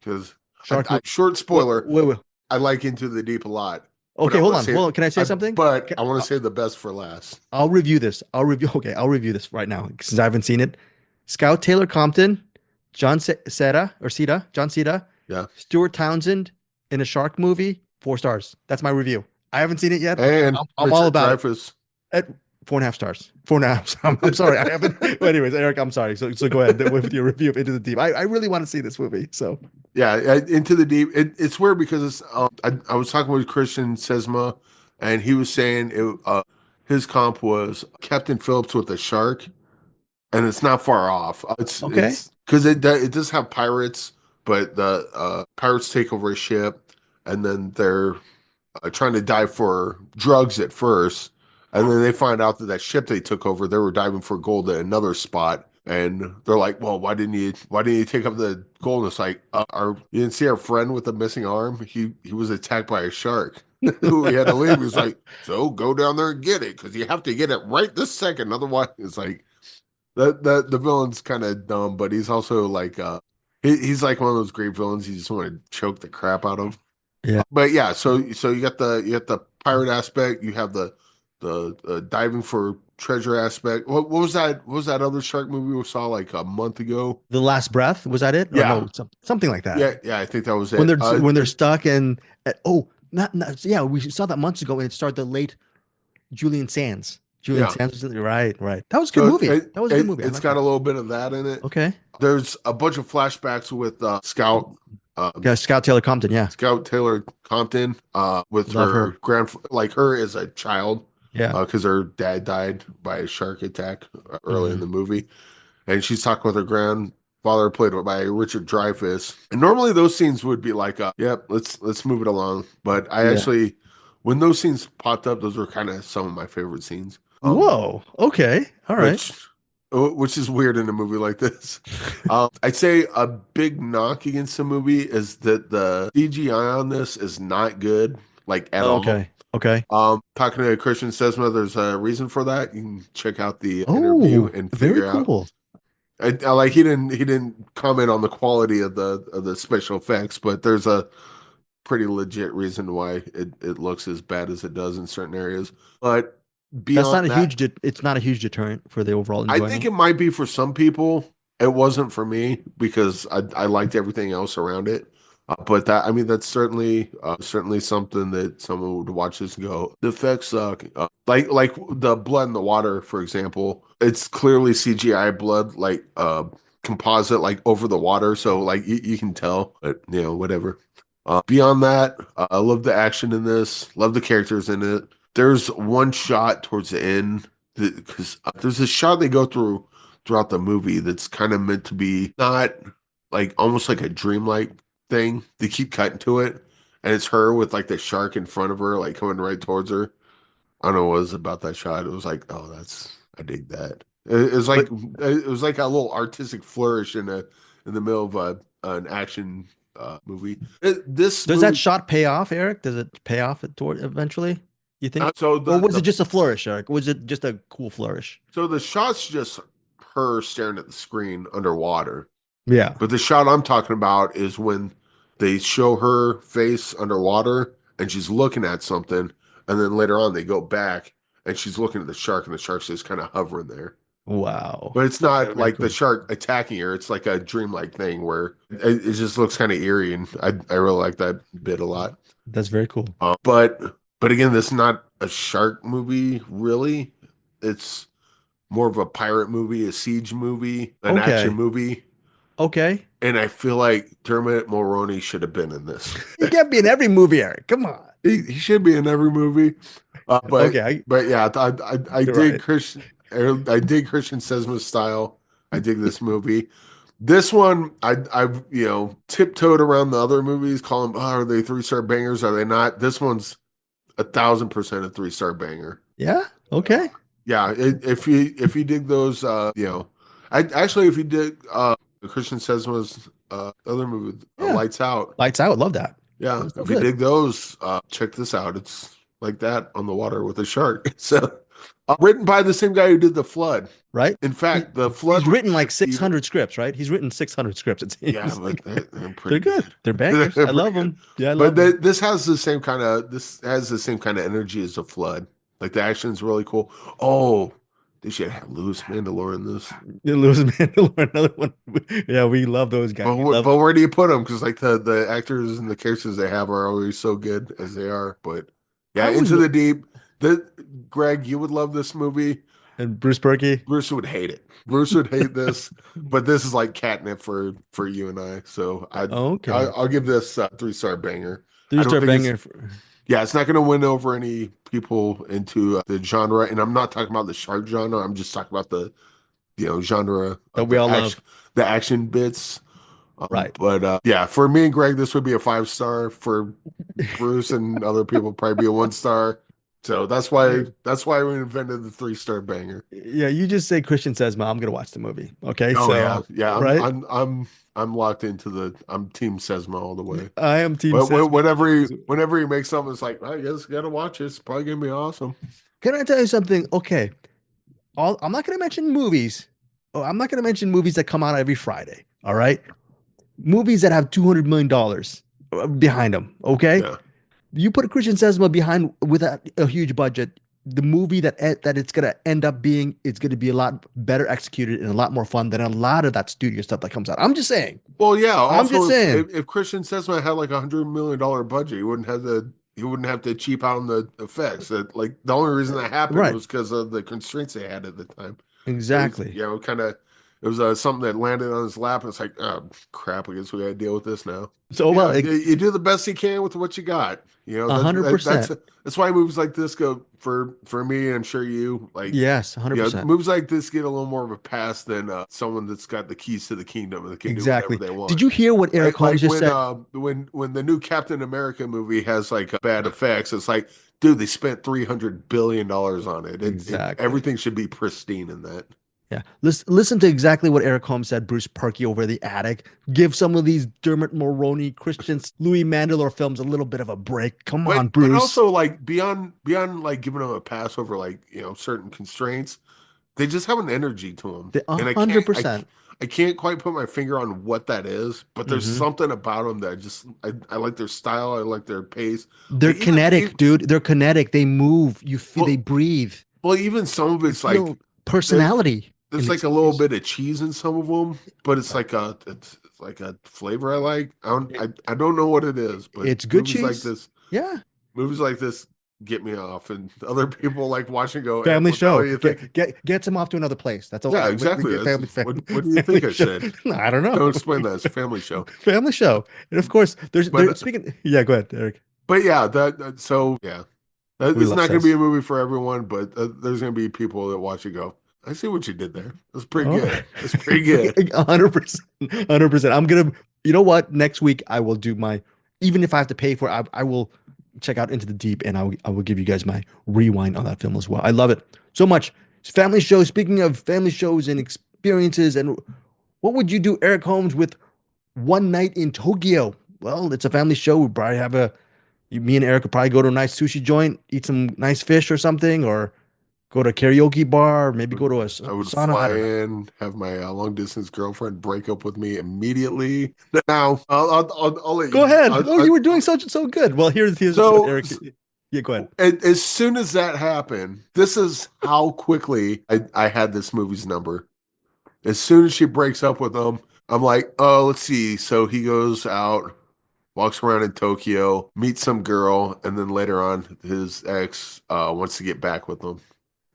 Because
Shark.
short spoiler,
Wait.
I like Into the Deep a lot.
Okay, hold on. Can I say something?
But I want to save the best for last.
I'll review this. I'll review this right now since I haven't seen it. Scout Taylor Compton, John Cena,
Yeah.
Stuart Townsend in a shark movie, 4 stars. That's my review. I haven't seen it yet.
And
I'm all about
Dreyfuss.
it. At 4.5 stars. 4.5. I'm sorry. I haven't. Well, anyways, Eric, I'm sorry. So go ahead with your review of Into the Deep. I really want to see this movie. So
Yeah, Into the Deep. It's weird because it's. I was talking with Christian Sesma, and he was saying his comp was Captain Phillips with a shark, and it's not far off. It's because it does have pirates, but the pirates take over a ship, and then they're trying to dive for drugs at first, and then they find out that ship they took over, they were diving for gold at another spot. And they're like, well, why didn't you take up the gold? And it's like, you didn't see our friend with the missing arm? He was attacked by a shark. Who he had to leave. He was like, so go down there and get it, because you have to get it right this second. Otherwise, it's like the villain's kind of dumb, but he's also like he's like one of those great villains you just want to choke the crap out of.
Yeah.
But yeah, so you got the pirate aspect, you have the diving for treasure aspect. What was that? What was that other shark movie we saw like a month ago?
The Last Breath, was that it? Or
Yeah,
no, something like that.
Yeah, I think that was it.
When they're stuck and yeah, we saw that months ago, and it starred the late Julian Sands. Sands, right. That was a good movie. That was a good movie.
It's got a little bit of that in it.
Okay.
There's a bunch of flashbacks with Scout.
Scout Taylor Compton. Yeah.
Scout Taylor Compton. With her like her as a child.
Yeah.
Because her dad died by a shark attack early in the movie, and she's talking with her grandfather, played by Richard Dreyfuss. And normally those scenes would be like, "Yep, let's move it along." But I actually, when those scenes popped up, those were kind of some of my favorite scenes.
Whoa. Okay. All right.
Which is weird in a movie like this. I'd say a big knock against the movie is that the CGI on this is not good, like at all.
Okay.
Talking to Christian Sesma, there's a reason for that. You can check out the interview and figure out. I like he didn't comment on the quality of the special effects, but there's a pretty legit reason why it looks as bad as it does in certain areas. But beyond
it's not a huge deterrent for the overall enjoyment.
I think it might be for some people. It wasn't for me because I liked everything else around it. But that's certainly something that someone would watch this and go, the effects suck. Like the blood in the water, for example, it's clearly CGI blood, like composite, like over the water. So like you can tell, but whatever. Beyond that, I love the action in this, love the characters in it. There's one shot towards the end because there's a shot they go throughout the movie that's kind of meant to be not like almost like a dreamlike thing. They keep cutting to it, and it's her with like the shark in front of her, like coming right towards her. I don't know what it was about that shot. It was like, oh, I dig that. It was like a little artistic flourish in the middle of an action movie. Does
that shot pay off, Eric? Does it pay off eventually? You think? Or was it just a flourish, Eric? Was it just a cool flourish?
So the shot's just her staring at the screen underwater.
Yeah.
But the shot I'm talking about is when they show her face underwater and she's looking at something, and then later on they go back and she's looking at the shark, and the shark's just kind of hovering there.
Wow.
But it's not like the shark attacking her. It's like a dreamlike thing where it just looks kind of eerie, and I really like that bit a lot.
That's very cool.
But again, this is not a shark movie, really. It's more of a pirate movie, a siege movie, an action movie.
Okay.
And I feel like Dermot Mulroney should have been in this.
He can't be in every movie, Eric. Come on.
He should be in every movie. But yeah, I dig Christian. I dig Christian Sesma's style. I dig this movie. This one, I've tiptoed around the other movies, call them, are they 3-star bangers? Are they not? This one's 1,000% a 3-star banger.
Yeah. Okay.
Yeah. If you dig those, if you dig Christian Sesma's other movie, Lights Out.
Lights Out. Love that.
Yeah,
It's so
if you
good.
dig those, check this out. It's like that on the water with a shark. So, written by the same guy who did The Flood.
Right?
In fact, The
He's
Flood
written like
received
600 scripts, right? He's written 600 scripts. It
Yeah,
seems
but
like
they're
they're
pretty
good.
good.
They're bangers.
They're
I love
pretty good.
them. Yeah, I
But
love them.
this has the same kind of energy as The Flood. Like the action is really cool. Oh, they should have Louis Mandylor in this.
Lewis Mandalore, another one. Yeah, we love those guys. We love.
But where do you put them? Because like the actors and the characters they have are always so good as they are. But yeah,
I was
Into the Deep. Greg, you would love this movie.
and Bruce Purkey.
Bruce would hate it. Bruce would hate this. But this is like catnip for you and I. So
Okay,
I'll give this a 3-star banger. I don't
three-star
think
banger.
Yeah, it's not going to win over any people into the genre, and I'm not talking about the shark genre. I'm just talking about the genre
That
of
we all love.
the action bits.
Right.
But yeah, for me and Greg, this would be a 5-star. For Bruce and other people, probably be a 1-star. So that's why we invented the 3-star banger.
Yeah, you just say Christian says, "Ma, I'm gonna watch the movie." Okay,
Oh
so
yeah.
right.
I'm locked into I'm Team Sesma all the way.
I am Team.
But
Sesame.
whenever he makes something, it's like, I guess gotta watch it. It's probably gonna be awesome.
Can I tell you something? Okay, I'm not gonna mention movies. Oh, I'm not gonna mention movies that come out every Friday. All right, movies that have $200 million behind them. Okay,
Yeah.
you put a Christian Sesma behind with a huge budget. The movie that it's gonna end up being, it's gonna be a lot better executed and a lot more fun than a lot of that studio stuff that comes out. I'm just saying.
Well, yeah.
I'm
Also,
just saying.
if Christian Sesma had like $100 million budget, he wouldn't have to cheap out on the effects. That like the only reason that happened
Right.
was because of the constraints they had at the time.
Exactly.
It was something that landed on his lap. And it's like, oh crap! I guess we got to deal with this now.
So well,
You do the best you can with what you got.
100%.
That's why movies like this go for me, and I'm sure you like.
Yes, 100%.
Movies like this get a little more of a pass than someone that's got the keys to the kingdom and they can
Exactly.
do whatever they want.
Did you hear what Eric Holmes just said?
When the new Captain America movie has like bad effects, it's like, dude, they spent $300 billion on it.
Exactly.
Everything should be pristine in that.
Yeah. Listen to exactly what Eric Holmes said. Bruce Purkey over the attic. Give some of these Dermot Mulroney, Christian Louis Mandylor films a little bit of a break. Come on, Bruce.
But also like beyond like giving them a pass over like certain constraints, they just have an energy to them.
100%.
I can't quite put my finger on what that is, but there's something about them that I like their style. I like their pace.
They're kinetic, dude. They're kinetic. They move. You feel they breathe.
Well, even some of it's like
personality.
There's like a little bit of cheese in some of them, but it's like a flavor I like. I don't know what it is, but
it's good
movies
cheese.
Like this,
yeah,
movies like this get me off, and other people like watch and go.
Family show.
You
Gets them off to another place. That's all.
Yeah, exactly. What do you think I said?
I don't know.
Don't explain that. It's a family show.
Family show, and of course, speaking. Yeah, go ahead, Eric.
But yeah, it's not going to be a movie for everyone, but there's going to be people that watch it go, I see what you did there. That's pretty good. That's pretty good.
100%. 100%. I'm going to, you know what? Next week, I will do even if I have to pay for it, I will check out Into the Deep and I will give you guys my rewind on that film as well. I love it so much. It's family show. Speaking of family shows and experiences, and what would you do, Eric Holmes, with One Night in Tokyo? Well, it's a family show. We probably me and Eric would probably go to a nice sushi joint, eat some nice fish or something, or go to a karaoke bar, maybe go to a sauna.
I would fly in, have my long distance girlfriend break up with me immediately. Now, I'll let you
go ahead. You were doing so good. Well, here's what Eric. Yeah, go ahead.
As soon as that happened, this is how quickly I had this movie's number. As soon as she breaks up with him, I'm like, oh, let's see. So he goes out, walks around in Tokyo, meets some girl, and then later on, his ex wants to get back with him.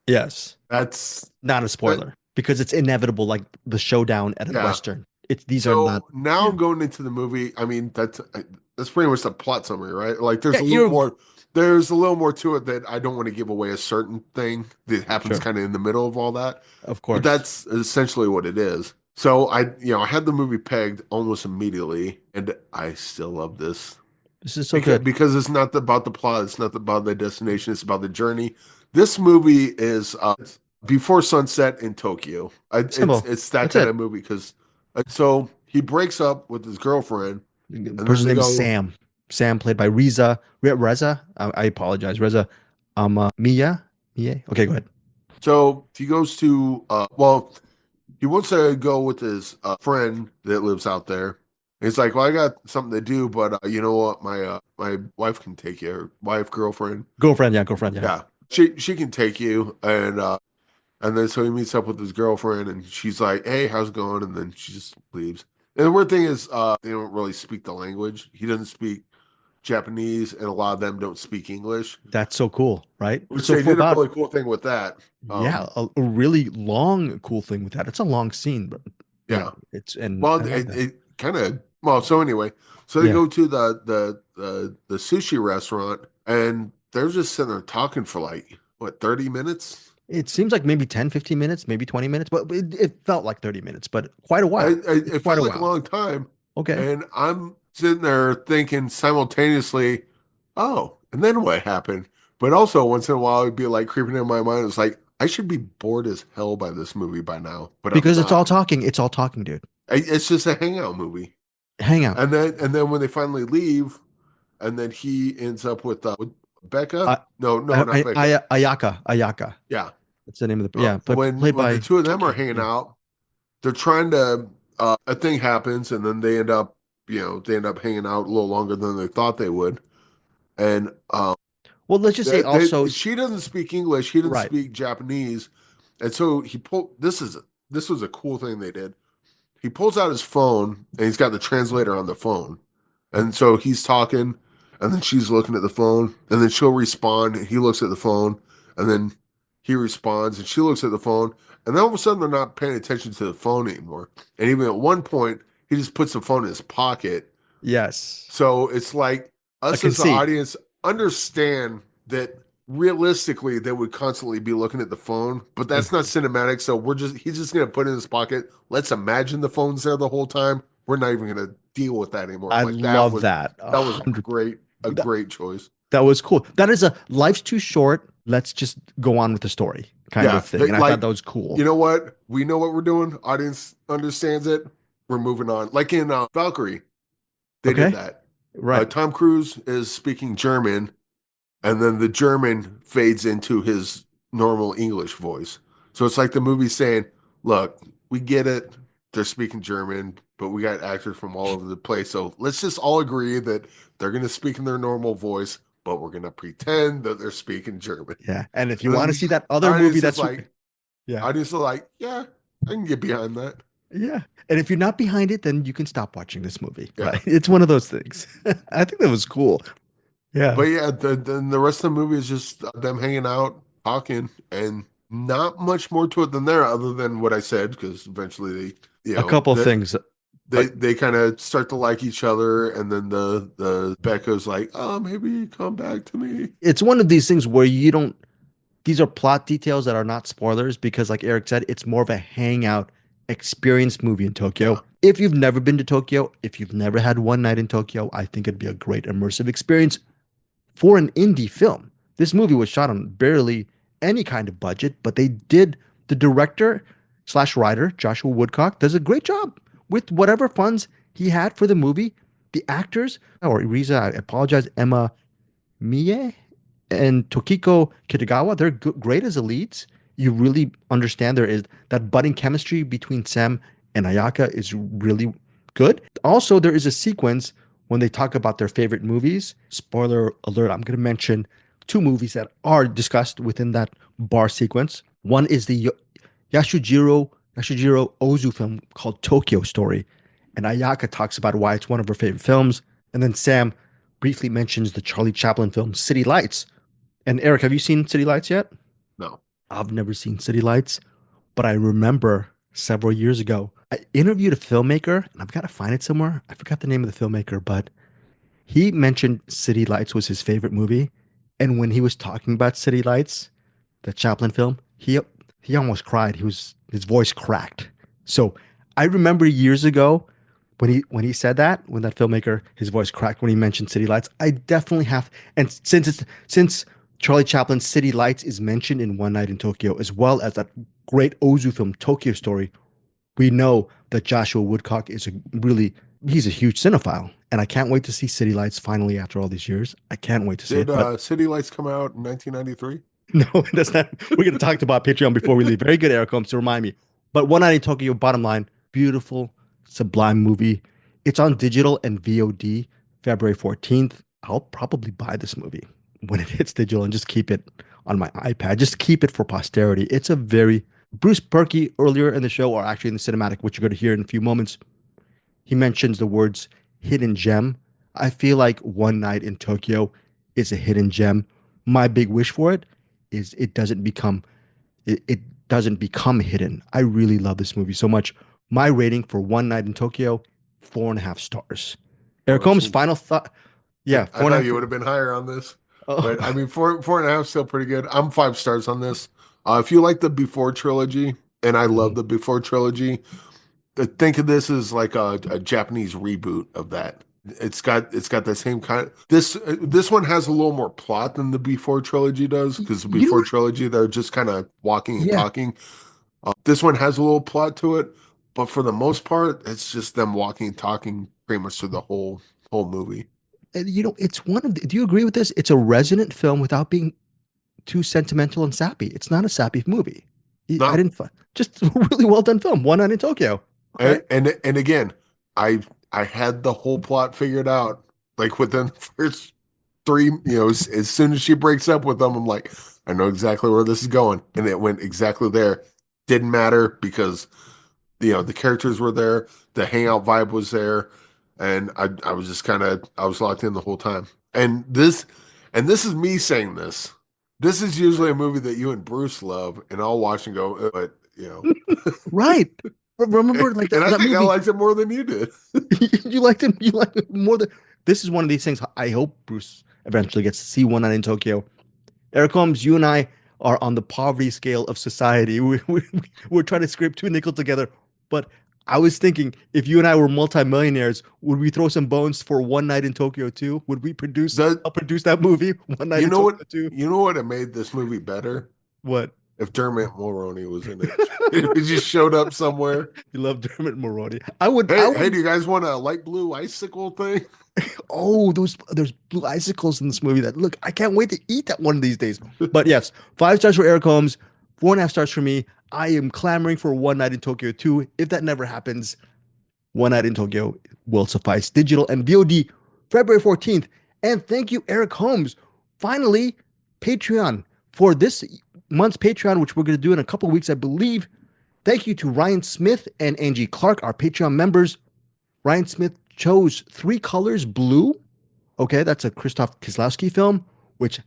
Yes,
that's
not a spoiler because it's inevitable. Like the showdown at a Western. These are not.
Now going into the movie. I mean, that's pretty much the plot summary, right? Like there's a little more. There's a little more to it that I don't want to give away a certain thing that happens kind of in the middle of all that.
Of course,
but that's essentially what it is. So I had the movie pegged almost immediately, and I still love this.
This is so good
because it's not about the plot. It's not about the destination. It's about the journey. This movie is before sunset in Tokyo. It's that kind of movie because so he breaks up with his girlfriend.
The person's name is Sam. Sam, played by Reza. I apologize, Reza. Mia. Okay, go ahead.
So he goes to well, he wants to go with his friend that lives out there. He's like, well, I got something to do, but you know what? My wife can take you. Or wife, girlfriend.
Girlfriend, yeah.
Yeah. She can take you. And then so he meets up with his girlfriend and she's like, hey, how's it going? And then she just leaves. And the weird thing is they don't really speak the language. He doesn't speak Japanese, and a lot of them don't speak English.
That's so cool, right?
Which
So
they
for
did a
about
really cool thing with that.
yeah, a really long cool thing with that. It's a long scene, but you
Yeah.
know, it's and I
Well,
love that.
it kind of well. So anyway, so they
Yeah.
go to the sushi restaurant, and they're just sitting there talking for like what 30 minutes.
It seems like maybe 10, 15 minutes, maybe 20 minutes, but it felt like 30 minutes, but quite a while.
It
Quite
felt
a
like a
while.
long time,
Okay.
and I'm sitting there thinking simultaneously, oh, and then what happened? But also once in a while, it'd be like creeping in my mind. It's like I should be bored as hell by this movie by now, but
Because
I'm
it's all
not.
talking. It's all talking, dude.
It's just a hangout movie.
Hang out.
And then when they finally leave, and then he ends up with Becca. No, not Becca.
Ayaka.
Yeah.
That's the name of the yeah.
When
Played
the
by
two of them are
Purkey,
hanging
yeah.
out, they're trying to a thing happens, and then they end up hanging out a little longer than they thought they would. And
Well, let's just say also
she doesn't speak English, he doesn't
right.
speak Japanese, and so he pulled. This was a cool thing they did. He pulls out his phone and he's got the translator on the phone. And so he's talking and then she's looking at the phone and then she'll respond and he looks at the phone and then he responds and she looks at the phone and then all of a sudden they're not paying attention to the phone anymore. And even at one point he just puts the phone in his pocket.
Yes.
So it's like
I
us
can
as the
see.
audience understand that realistically they would constantly be looking at the phone, but that's not cinematic. So he's just gonna put it in his pocket. Let's imagine the phone's there the whole time. We're not even gonna deal with that anymore.
I
Like
love that.
that was a great choice.
That was cool. That is a life's too short. Let's just go on with the story kind of thing. And I thought that was cool.
You know what? We know what we're doing. Audience understands it. We're moving on. Like in Valkyrie, they did that.
Right.
Tom Cruise is speaking German, and then the German fades into his normal English voice. So it's like the movie saying, look, we get it. They're speaking German, but we got actors from all over the place. So let's just all agree that they're going to speak in their normal voice, but we're going to pretend that they're speaking German.
Yeah. And if you want to see that other movie that's
like,
yeah,
audience are like, yeah, I can get behind that.
Yeah. And if you're not behind it, then you can stop watching this movie.
Yeah.
Right? It's one of those things. I think that was cool. Yeah.
But yeah, then the rest of the movie is just them hanging out, talking, and not much more to it than there, other than what I said, because eventually
a couple things.
They kind of start to like each other, and then the Becca's like, oh, maybe come back to me.
It's one of these things where you don't. These are plot details that are not spoilers because, like Eric said, it's more of a hangout experience movie in Tokyo.
Yeah.
If you've never been to Tokyo, if you've never had one night in Tokyo, I think it'd be a great immersive experience for an indie film. This movie was shot on barely any kind of budget, but they did. The director / writer, Joshua Woodcock, does a great job with whatever funds he had for the movie. The actors, or Riza, I apologize, Emma Mie and Tokiko Kitagawa, they're great as the leads. You really understand there is that budding chemistry between Sam and Ayaka is really good. Also, there is a sequence when they talk about their favorite movies. Spoiler alert, I'm going to mention two movies that are discussed within that bar sequence. One is the Yasujiro Ozu film called Tokyo Story. And Ayaka talks about why it's one of her favorite films. And then Sam briefly mentions the Charlie Chaplin film City Lights. And Eric, have you seen City Lights yet?
No.
I've never seen City Lights, but I remember several years ago, I interviewed a filmmaker, and I've got to find it somewhere. I forgot the name of the filmmaker, but he mentioned City Lights was his favorite movie. And when he was talking about City Lights, the Chaplin film, he almost cried. His voice cracked. So I remember years ago when he said that, when that filmmaker, his voice cracked when he mentioned City Lights. I definitely have, and since Charlie Chaplin's City Lights is mentioned in One Night in Tokyo, as well as that great Ozu film Tokyo Story, we know that Joshua Woodcock is he's a huge cinephile. and I can't wait to see City Lights finally after all these years. I can't wait to see it.
Did City Lights come out in 1993?
No, that's not. We're going to talk about Patreon before we leave. Very good, Eric Holmes, to remind me. But One Night in Tokyo, bottom line, beautiful, sublime movie. It's on digital and VOD February 14th. I'll probably buy this movie when it hits digital and just keep it on my iPad. Just keep it for posterity. It's a very Bruce Purkey earlier in the show, or actually in the cinematic, which you're going to hear in a few moments. He mentions the words hidden gem. I feel like One Night in Tokyo is a hidden gem. My big wish for it is it doesn't become hidden. I really love this movie so much. My rating for One Night in Tokyo, 4.5 stars. Eric Holmes, final thought. Yeah,
I thought you would have been higher on this.
Oh.
But I mean, 4.5 still pretty good. I'm 5 stars on this. If you like the Before trilogy, and I love the Before trilogy, think of this as like a Japanese reboot of that. It's got the same kind. This one has a little more plot than the Before trilogy does, because the Before trilogy they're just kind of walking and talking. This one has a little plot to it, but for the most part, it's just them walking and talking pretty much through the whole movie.
It's one of the, do you agree with this? It's a resonant film without being too sentimental and sappy. It's not a sappy movie. I didn't find just a really well done film. One Night in Tokyo. Okay.
And again, I had the whole plot figured out like within the first 3. As soon as she breaks up with them, I'm like, I know exactly where this is going, and it went exactly there. Didn't matter because the characters were there, the hangout vibe was there. And I was just I was locked in the whole time. And this is me saying this. This is usually a movie that you and Bruce love, and I'll watch and go, but
right. Remember, like
and I think
movie,
I liked it more than you did.
You liked it more than. This is one of these things. I hope Bruce eventually gets to see One Night in Tokyo. Eric Holmes, you and I are on the poverty scale of society. We're trying to scrape 2 nickels together, but I was thinking, if you and I were multimillionaires, would we throw some bones for One Night in Tokyo 2? Would we produce that movie, One Night in Tokyo 2?
You know what made this movie better?
What?
If Dermot Mulroney was in it. If he just showed up somewhere.
You love Dermot Mulroney.
Hey, do you guys want a light blue icicle thing?
Oh, there's blue icicles in this movie that, look, I can't wait to eat that one of these days. But yes, 5 stars for Eric Holmes, 4.5 stars for me. I am clamoring for One Night in Tokyo 2. If that never happens, One Night in Tokyo will suffice. Digital and VOD, February 14th. And thank you, Eric Holmes. Finally, Patreon. For this month's Patreon, which we're going to do in a couple of weeks, I believe. Thank you to Ryan Smith and Angie Clark, our Patreon members. Ryan Smith chose 3 colors blue. Okay, that's a Krzysztof Kieslowski film, which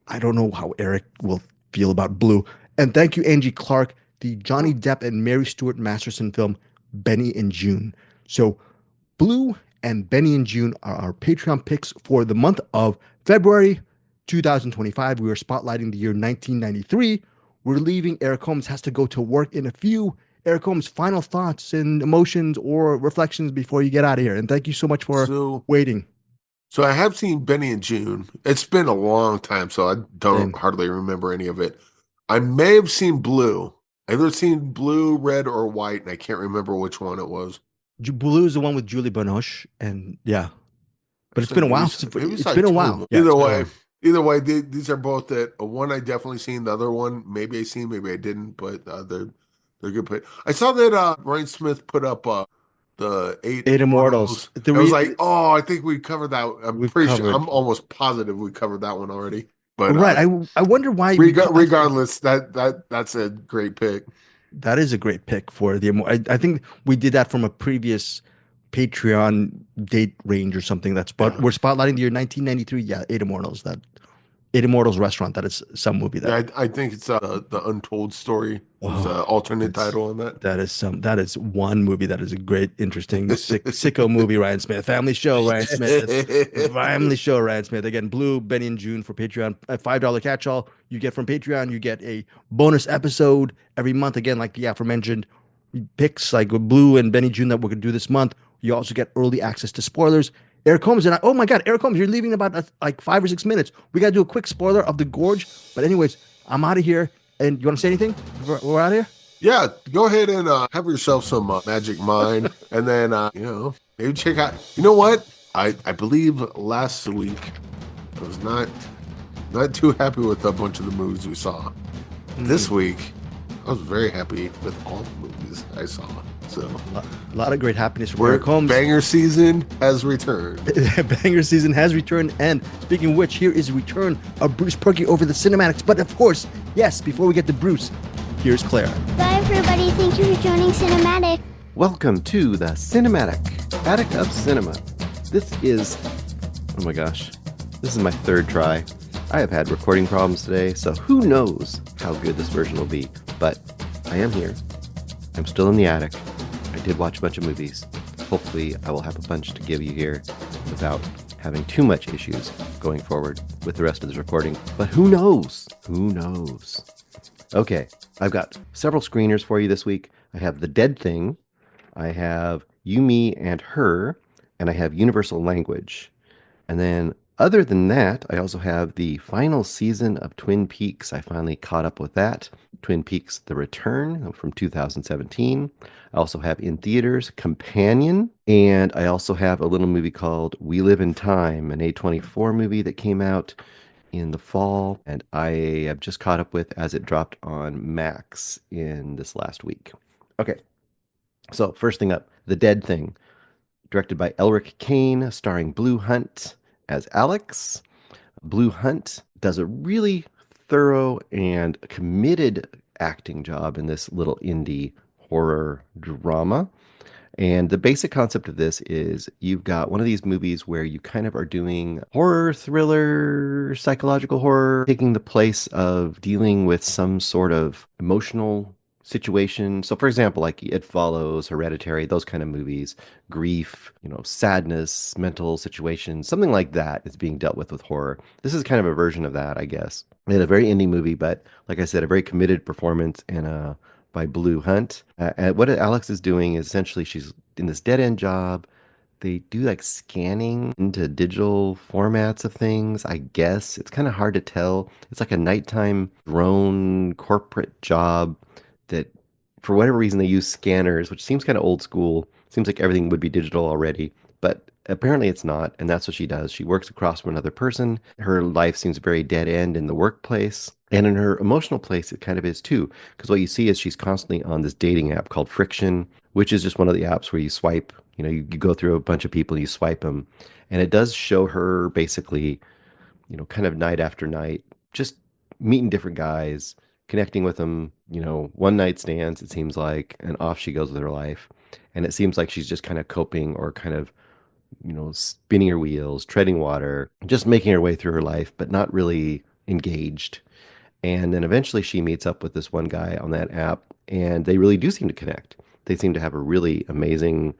I don't know how Eric will feel about blue. And thank you, Angie Clark, the Johnny Depp and Mary Stuart Masterson film, Benny and June. So Blue and Benny and June are our Patreon picks for the month of February 2025. We are spotlighting the year 1993. We're leaving. Eric Holmes has to go to work in a few. Eric Holmes, final thoughts and emotions or reflections before you get out of here. And thank you so much for waiting.
So I have seen Benny and June. It's been a long time, so I don't hardly remember any of it. I may have seen Blue. I've either seen Blue, Red, or White, and I can't remember which one it was.
Blue is the one with Julie Binoche, and yeah. But it's been a while. It's
like
been a while.
Either way, these are both that. One I definitely seen. The other one, maybe I seen, maybe I didn't. But they're good. I saw that Ryan Smith put up the eight Immortals. I was like, oh, I think we covered that. I'm pretty sure. I'm almost positive we covered that one already. But
right, I wonder why.
Regardless, that's a great pick.
That is a great pick for the. I think we did that from a previous Patreon date range or something. We're spotlighting the year 1993. Yeah, Eight Immortals. That Eight Immortals restaurant. That is some movie.
I think it's the Untold Story. It's an alternate title on that.
That is one movie that is a great, interesting, sicko movie. Ryan Smith, family show. Ryan Smith, family show. Ryan Smith. Again, Blue, Benny and June for Patreon. A $5 catch-all you get from Patreon. You get a bonus episode every month. Again, like the aforementioned picks, like Blue and Benny June that we're gonna do this month. You also get early access to spoilers. Eric Holmes and oh my God, Eric Holmes, you're leaving in about like 5 or 6 minutes. We got to do a quick spoiler of The Gorge. But anyways, I'm out of here. And you want to say anything? We're out of here?
Yeah, go ahead and have yourself some Magic Mind. And then, maybe check out, you know what? I believe last week I was not too happy with a bunch of the movies we saw. This week, I was very happy with all the movies I saw. So
A lot of great happiness from Eric Holmes.
Banger season has returned.
Banger season has returned. And speaking of which, here is a return of Bruce Purkey over the CinemAddicts. But of course, yes, before we get to Bruce, here's Claire.
Bye, everybody. Thank you for joining Cinematic.
Welcome to the Cinem-Attic, Attic of Cinema. This is, oh my gosh, this is my third try. I have had recording problems today, so who knows how good this version will be. But I am here. I'm still in the attic. I did watch a bunch of movies. Hopefully I will have a bunch to give you here without having too much issues going forward with the rest of this recording. But who knows? Who knows? Okay, I've got several screeners for you this week. I have The Dead Thing, I have You, Me, and Her, and I have Universal Language. And then other than that, I also have the final season of Twin Peaks. I finally caught up with that. Twin Peaks The Return from 2017. I also have in theaters Companion, and I also have a little movie called We Live in Time, an A24 movie that came out in the fall, and I have just caught up with as it dropped on Max in this last week. Okay, so first thing up, The Dead Thing, directed by Elric Kane, starring Blue Hunt as Alex. Blue Hunt does a really thorough and committed acting job in this little indie horror drama. And the basic concept of this is you've got one of these movies where you kind of are doing horror, thriller, psychological horror, taking the place of dealing with some sort of emotional situation. So for example, like It Follows, Hereditary, those kind of movies, grief, sadness, mental situations, something like that is being dealt with horror. This is kind of a version of that, I guess. And a very indie movie, but like I said, a very committed performance and by Blue Hunt. And what Alex is doing is essentially she's in this dead-end job. They do like scanning into digital formats of things, I guess. It's kind of hard to tell. It's like a nighttime drone corporate job that for whatever reason they use scanners, which seems kind of old school. Seems like everything would be digital already, but apparently it's not, and that's what she does. She works across from another person. Her life seems very dead end in the workplace, and in her emotional place it kind of is too, because what you see is she's constantly on this dating app called Friction, which is just one of the apps where you swipe, you go through a bunch of people and you swipe them, and it does show her basically, kind of night after night, just meeting different guys, connecting with them, one night stands, it seems like, and off she goes with her life. And it seems like she's just kind of coping or kind of, spinning her wheels, treading water, just making her way through her life, but not really engaged. And then eventually she meets up with this one guy on that app, and they really do seem to connect. They seem to have a really amazing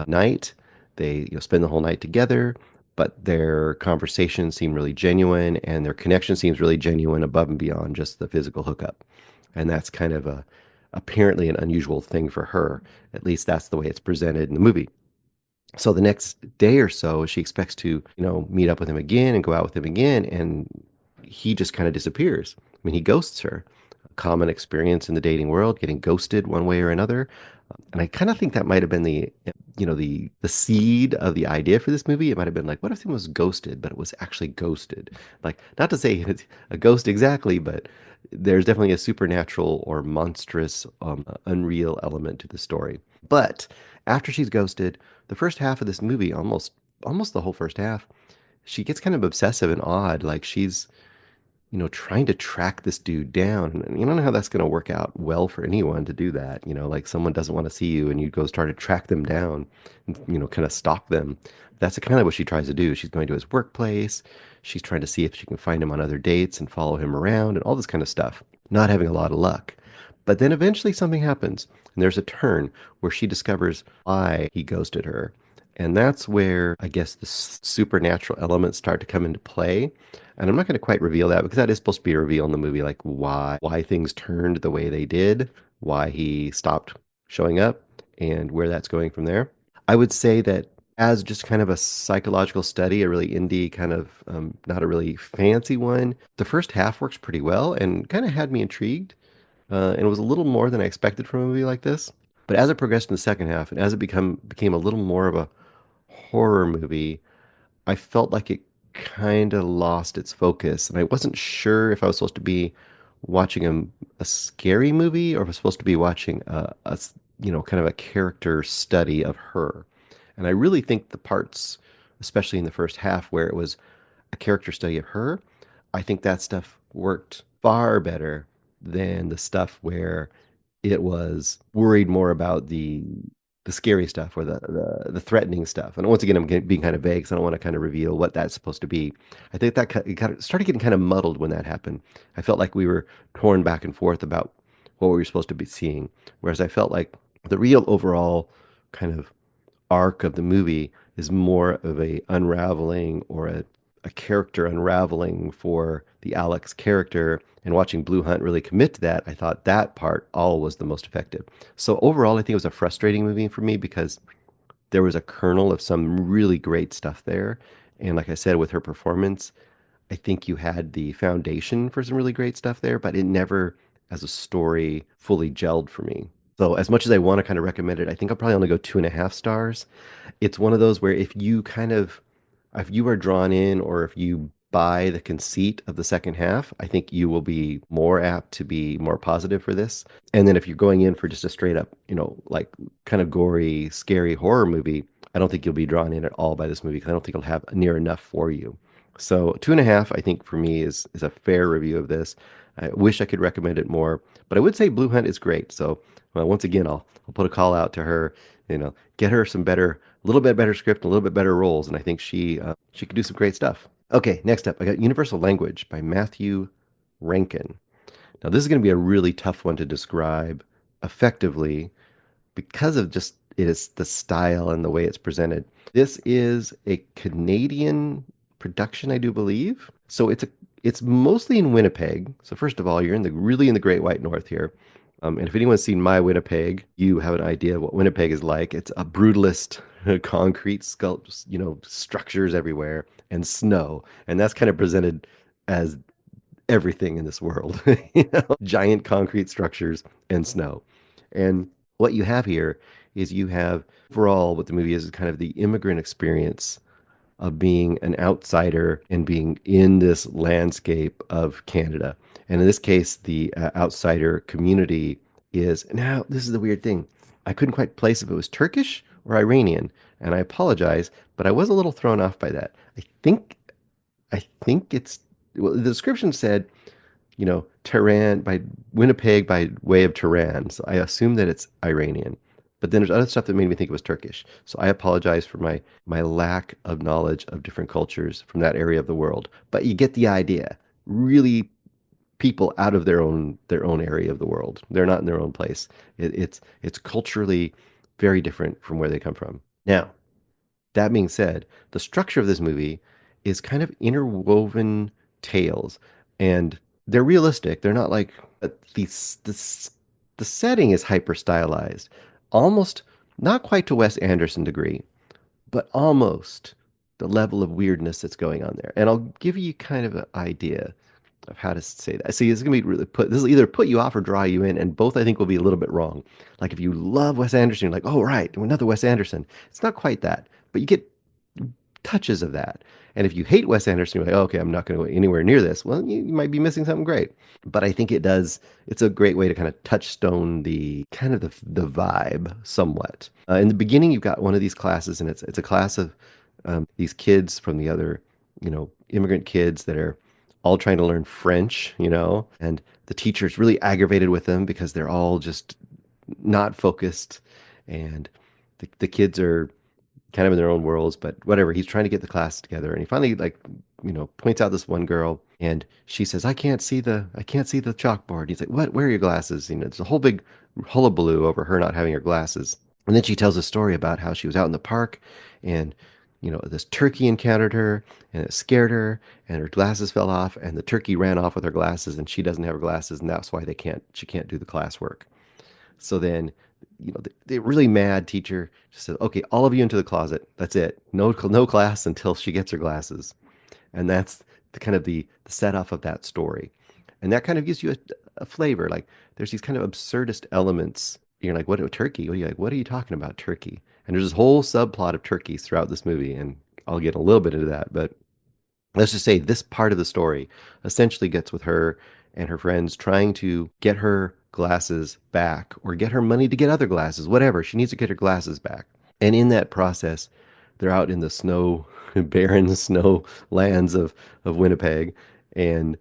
night. They spend the whole night together, but their conversations seem really genuine, and their connection seems really genuine above and beyond just the physical hookup. And that's kind of apparently an unusual thing for her. At least that's the way it's presented in the movie. So the next day or so, she expects to, meet up with him again and go out with him again, and he just kind of disappears. I mean, he ghosts her. A common experience in the dating world, getting ghosted one way or another. And I kind of think that might have been the seed of the idea for this movie. It might have been like, what if someone was ghosted, but it was actually ghosted? Like, not to say it's a ghost exactly, but there's definitely a supernatural or monstrous, unreal element to the story. But after she's ghosted, the first half of this movie, almost the whole first half, she gets kind of obsessive and odd. Like she's, trying to track this dude down. And you don't know how that's going to work out well for anyone to do that. Like someone doesn't want to see you and you go start to track them down and, kind of stalk them. That's kind of what she tries to do. She's going to his workplace. She's trying to see if she can find him on other dates and follow him around and all this kind of stuff. Not having a lot of luck. But then eventually something happens, and there's a turn where she discovers why he ghosted her. And that's where, I guess, the supernatural elements start to come into play. And I'm not going to quite reveal that because that is supposed to be a reveal in the movie, like why things turned the way they did, why he stopped showing up, and where that's going from there. I would say that as just kind of a psychological study, a really indie kind of, not a really fancy one, the first half works pretty well and kind of had me intrigued. And it was a little more than I expected from a movie like this. But as it progressed in the second half, and as it became a little more of a horror movie, I felt like it kind of lost its focus, and I wasn't sure if I was supposed to be watching a scary movie or if I was supposed to be watching kind of a character study of her. And I really think the parts, especially in the first half, where it was a character study of her, I think that stuff worked far better than the stuff where it was worried more about the scary stuff or the threatening stuff. And once again, being kind of vague, so I don't want to kind of reveal what that's supposed to be. I think that it kind of started getting kind of muddled when that happened. I felt like we were torn back and forth about what we were supposed to be seeing, whereas I felt like the real overall kind of arc of the movie is more of a unraveling or a character unraveling for the Alex character. And watching Blue Hunt really commit to that, I thought that part all was the most effective. So overall, I think it was a frustrating movie for me because there was a kernel of some really great stuff there. And like I said, with her performance, I think you had the foundation for some really great stuff there, but it never, as a story, fully gelled for me. So as much as I want to kind of recommend it, I think I'll probably only go 2.5 stars. It's one of those where if you are drawn in or if you buy the conceit of the second half, I think you will be more apt to be more positive for this. And then if you're going in for just a straight up, like kind of gory, scary horror movie, I don't think you'll be drawn in at all by this movie because I don't think it'll have near enough for you. So 2.5, I think for me is a fair review of this. I wish I could recommend it more, but I would say Blue Hunt is great. So once again, I'll put a call out to her. Get her some better, a little bit better script, a little bit better roles, and I think she could do some great stuff. Okay, next up, I got Universal Language by Matthew Rankin. Now, this is going to be a really tough one to describe effectively because of just it is the style and the way it's presented. This is a Canadian production, I do believe. So it's mostly in Winnipeg. So first of all, you're really in the Great White North here. And if anyone's seen my Winnipeg, you have an idea of what Winnipeg is like. It's a brutalist concrete sculpts, structures everywhere and snow. And that's kind of presented as everything in this world, giant concrete structures and snow. And what you have here is you have overall what the movie is kind of the immigrant experience of being an outsider and being in this landscape of Canada. And in this case, the outsider community is, now this is the weird thing. I couldn't quite place if it was Turkish or Iranian, and I apologize, but I was a little thrown off by that. I think it's, well, the description said, Tehran, by Winnipeg by way of Tehran. So I assume that it's Iranian. But then there's other stuff that made me think it was Turkish. So I apologize for my lack of knowledge of different cultures from that area of the world. But you get the idea. Really people out of their own area of the world. They're not in their own place. It's culturally very different from where they come from. Now, that being said, the structure of this movie is kind of interwoven tales, and they're realistic. They're not like the setting is hyper stylized, almost not quite to Wes Anderson degree, but almost the level of weirdness that's going on there. And I'll give you kind of an idea of how to say that. See, it's gonna be this will either put you off or draw you in, and both I think will be a little bit wrong. Like if you love Wes Anderson, you're like, oh right, another Wes Anderson. It's not quite that, but you get touches of that. And if you hate Wes Anderson, you're like, oh, okay, I'm not going to go anywhere near this. Well, you might be missing something great. But I think it's a great way to kind of touchstone the kind of the vibe somewhat. In the beginning, you've got one of these classes, and it's a class of these kids from the other, immigrant kids that are all trying to learn French, and the teacher's really aggravated with them because they're all just not focused, and the kids are kind of in their own worlds, but whatever. He's trying to get the class together, and he finally points out this one girl, and she says, I can't see the chalkboard. He's like, what? Where are your glasses? It's a whole big hullabaloo over her not having her glasses. And then she tells a story about how she was out in the park, and this turkey encountered her, and it scared her, and her glasses fell off, and the turkey ran off with her glasses, and she doesn't have her glasses, and that's why she can't do the classwork. So then the really mad teacher just said, okay, all of you into the closet. That's it. No class until she gets her glasses. And that's the set off of that story. And that kind of gives you a flavor. Like there's these kind of absurdist elements. You're like, what, turkey? What are you talking about, turkey? And there's this whole subplot of turkeys throughout this movie. And I'll get a little bit into that, but let's just say this part of the story essentially gets with her and her friends trying to get her glasses back or get her money to get other glasses, whatever. She needs to get her glasses back. And in that process, they're out in the snow, barren snow lands of Winnipeg. And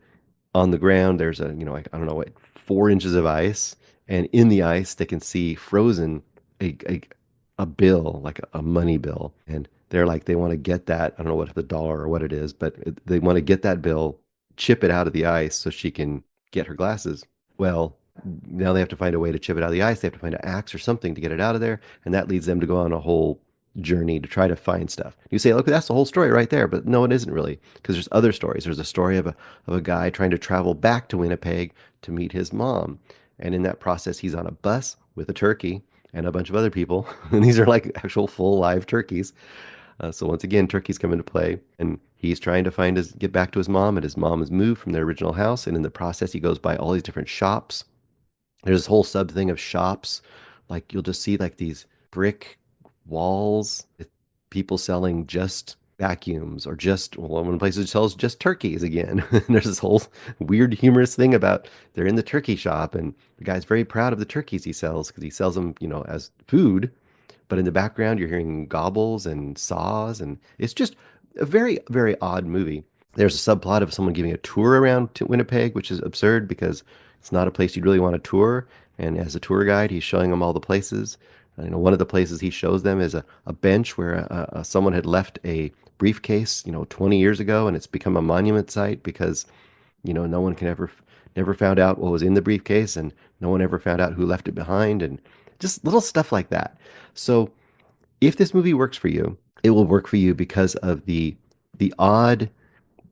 on the ground, there's like, I don't know what, 4 inches of ice. And in the ice, they can see frozen a bill, like a money bill. And they're like, they want to get that. I don't know what the dollar or what it is, but they want to get that bill, chip it out of the ice so she can get her glasses. Well, now they have to find a way to chip it out of the ice. They have to find an axe or something to get it out of there. And that leads them to go on a whole journey to try to find stuff. You say, look, that's the whole story right there. But no, it isn't really, because there's other stories. There's a story of a guy trying to travel back to Winnipeg to meet his mom. And in that process, he's on a bus with a turkey and a bunch of other people. And these are like actual full live turkeys. So once again, turkeys come into play, and he's trying to get back to his mom, and his mom has moved from their original house. And in the process, he goes by all these different shops. There's this whole sub thing of shops. Like you'll just see like these brick walls with people selling just vacuums or just, well, one place it sells just turkeys again. And there's this whole weird humorous thing about they're in the turkey shop, and the guy's very proud of the turkeys he sells because he sells them, as food. But in the background, you're hearing gobbles and saws, and it's just a very, very odd movie. There's a subplot of someone giving a tour around to Winnipeg, which is absurd because it's not a place you'd really want to tour. And as a tour guide, he's showing them all the places. One of the places he shows them is a bench where someone had left a briefcase, 20 years ago, and it's become a monument site because, no one never found out what was in the briefcase, and no one ever found out who left it behind, and just little stuff like that. So if this movie works for you, it will work for you because of the odd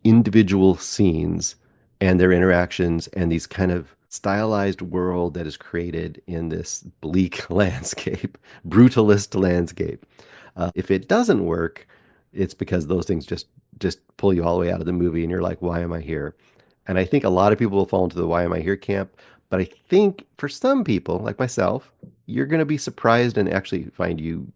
individual scenes and their interactions and these kind of stylized world that is created in this bleak landscape, brutalist landscape. If it doesn't work, it's because those things just pull you all the way out of the movie, and you're like, why am I here? And I think a lot of people will fall into the why am I here camp. But I think for some people, like myself, you're going to be surprised and actually find you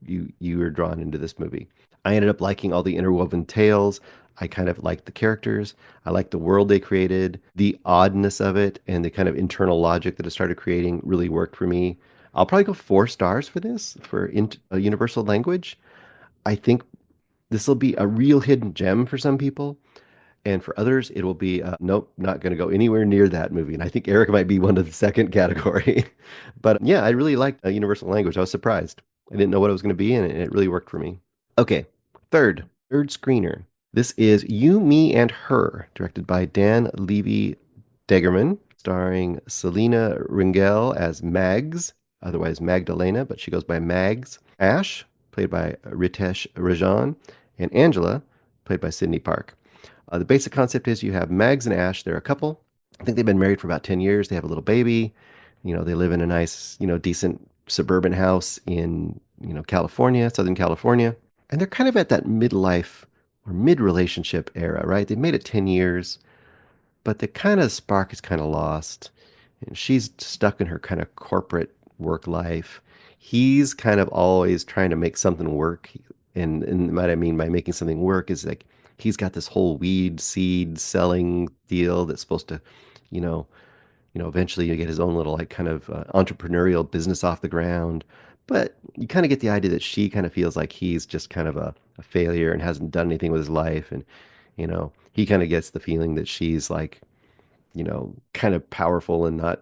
are drawn into this movie. I ended up liking all the interwoven tales. I kind of liked the characters. I liked the world they created. The oddness of it and the kind of internal logic that it started creating really worked for me. I'll probably go 4 stars for this, for a universal language. I think this will be a real hidden gem for some people. And for others, it will be, nope, not going to go anywhere near that movie. And I think Eric might be one of the second category. But yeah, I really liked Universal Language. I was surprised. I didn't know what it was going to be, and it really worked for me. Okay, third screener. This is You, Me, and Her, directed by Dan Levy Degerman, starring Selena Ringel as Mags, otherwise Magdalena, but she goes by Mags. Ash, played by Ritesh Rajan, and Angela, played by Sydney Park. The basic concept is you have Mags and Ash. They're a couple. I think they've been married for about 10 years. They have a little baby. They live in a nice, decent suburban house in, California, Southern California. And they're kind of at that midlife or mid-relationship era, right? They've made it 10 years, but the kind of spark is kind of lost. And she's stuck in her kind of corporate work life. He's kind of always trying to make something work. And what I mean by making something work is like, he's got this whole weed seed selling deal that's supposed to, eventually you get his own little like kind of entrepreneurial business off the ground. But you kind of get the idea that she kind of feels like he's just kind of a failure and hasn't done anything with his life. And, he kind of gets the feeling that she's like, kind of powerful and not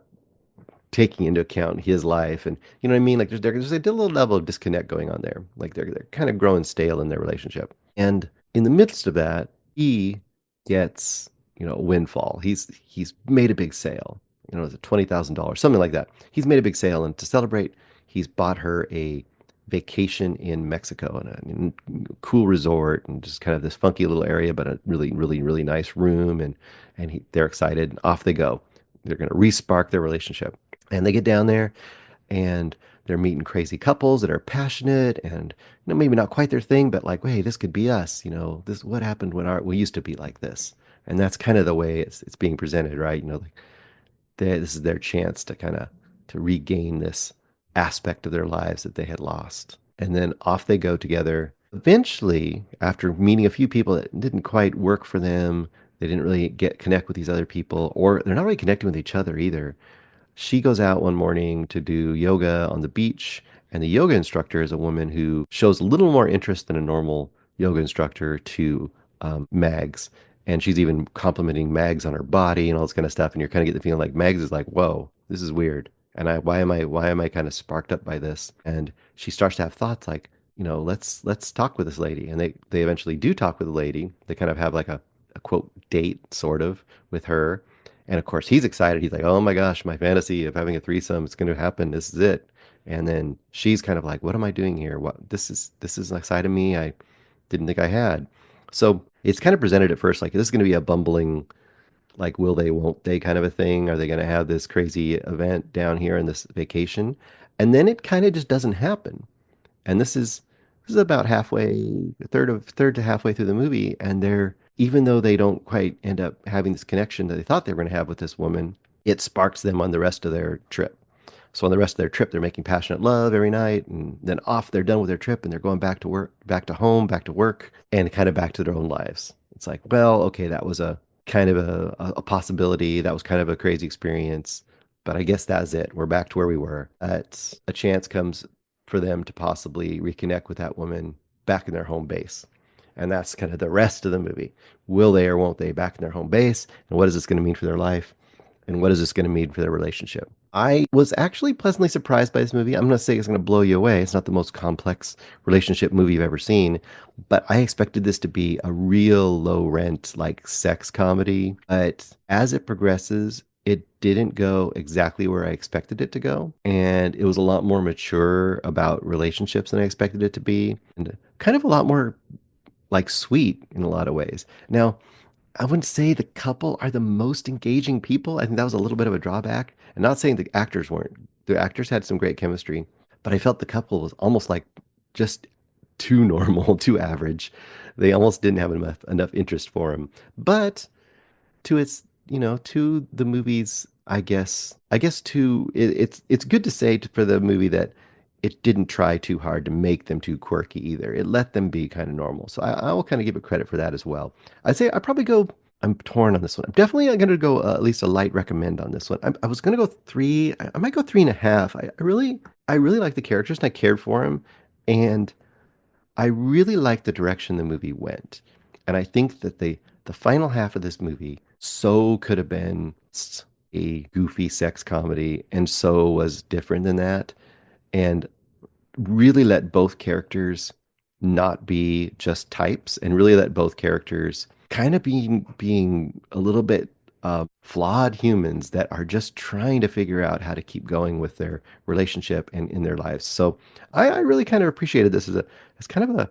taking into account his life. And you know what I mean? Like there's a little level of disconnect going on there. Like they're kind of growing stale in their relationship. And in the midst of that, he gets, a windfall. He's made a big sale. It's a $20,000, something like that. He's made a big sale, and to celebrate, he's bought her a vacation in Mexico in a cool resort and just kind of this funky little area, but a really, really, really nice room. And they're excited. And off they go. They're going to re-spark their relationship. And they get down there, and they're meeting crazy couples that are passionate and maybe not quite their thing, but like, hey, this could be us. This what happened when we used to be like this. And that's kind of the way it's being presented, right? This is their chance to kind of to regain this aspect of their lives that they had lost. And then off they go together. Eventually, after meeting a few people that didn't quite work for them, they didn't really connect with these other people, or they're not really connecting with each other either. She goes out one morning to do yoga on the beach, and the yoga instructor is a woman who shows a little more interest than a normal yoga instructor to Mags. And she's even complimenting Mags on her body and all this kind of stuff. And you're kind of get the feeling like Mags is like, whoa, this is weird. And why am I kind of sparked up by this? And she starts to have thoughts like, let's talk with this lady. And they eventually do talk with the lady. They kind of have like a quote date sort of with her. And of course, he's excited. He's like, oh my gosh, my fantasy of having a threesome, it's going to happen. This is it. And then she's kind of like, what am I doing here? This is a side of me I didn't think I had. So it's kind of presented at first like this is going to be a bumbling, like, will they, won't they kind of a thing. Are they going to have this crazy event down here in this vacation? And then it kind of just doesn't happen. And this is about halfway, third to halfway through the movie, and even though they don't quite end up having this connection that they thought they were going to have with this woman, it sparks them on the rest of their trip. So on the rest of their trip, they're making passionate love every night, and then off they're done with their trip and they're going back to work, back to home, back to work, and kind of back to their own lives. It's like, well, okay, that was a kind of a possibility. That was kind of a crazy experience, but I guess that's it. We're back to where we were. A chance comes for them to possibly reconnect with that woman back in their home base. And that's kind of the rest of the movie. Will they or won't they back in their home base? And what is this going to mean for their life? And what is this going to mean for their relationship? I was actually pleasantly surprised by this movie. I'm not saying it's going to blow you away. It's not the most complex relationship movie you've ever seen, but I expected this to be a real low rent, like sex comedy. But as it progresses, it didn't go exactly where I expected it to go. And it was a lot more mature about relationships than I expected it to be. And kind of a lot more like sweet in a lot of ways. Now, I wouldn't say the couple are the most engaging people. I think that was a little bit of a drawback. And not saying the actors weren't. The actors had some great chemistry, but I felt the couple was almost like just too normal, too average. They almost didn't have enough interest for him. But to to the movies, it's good to say for the movie that it didn't try too hard to make them too quirky either. It let them be kind of normal. So I will kind of give it credit for that as well. I'm torn on this one. I'm definitely going to go at least a light recommend on this one. I was going to go 3. I might go 3.5. I really like the characters and I cared for them. And I really like the direction the movie went. And I think that the final half of this movie so could have been a goofy sex comedy and so was different than that. And really let both characters not be just types and really let both characters kind of being a little bit flawed humans that are just trying to figure out how to keep going with their relationship and in their lives. So I really kind of appreciated this as kind of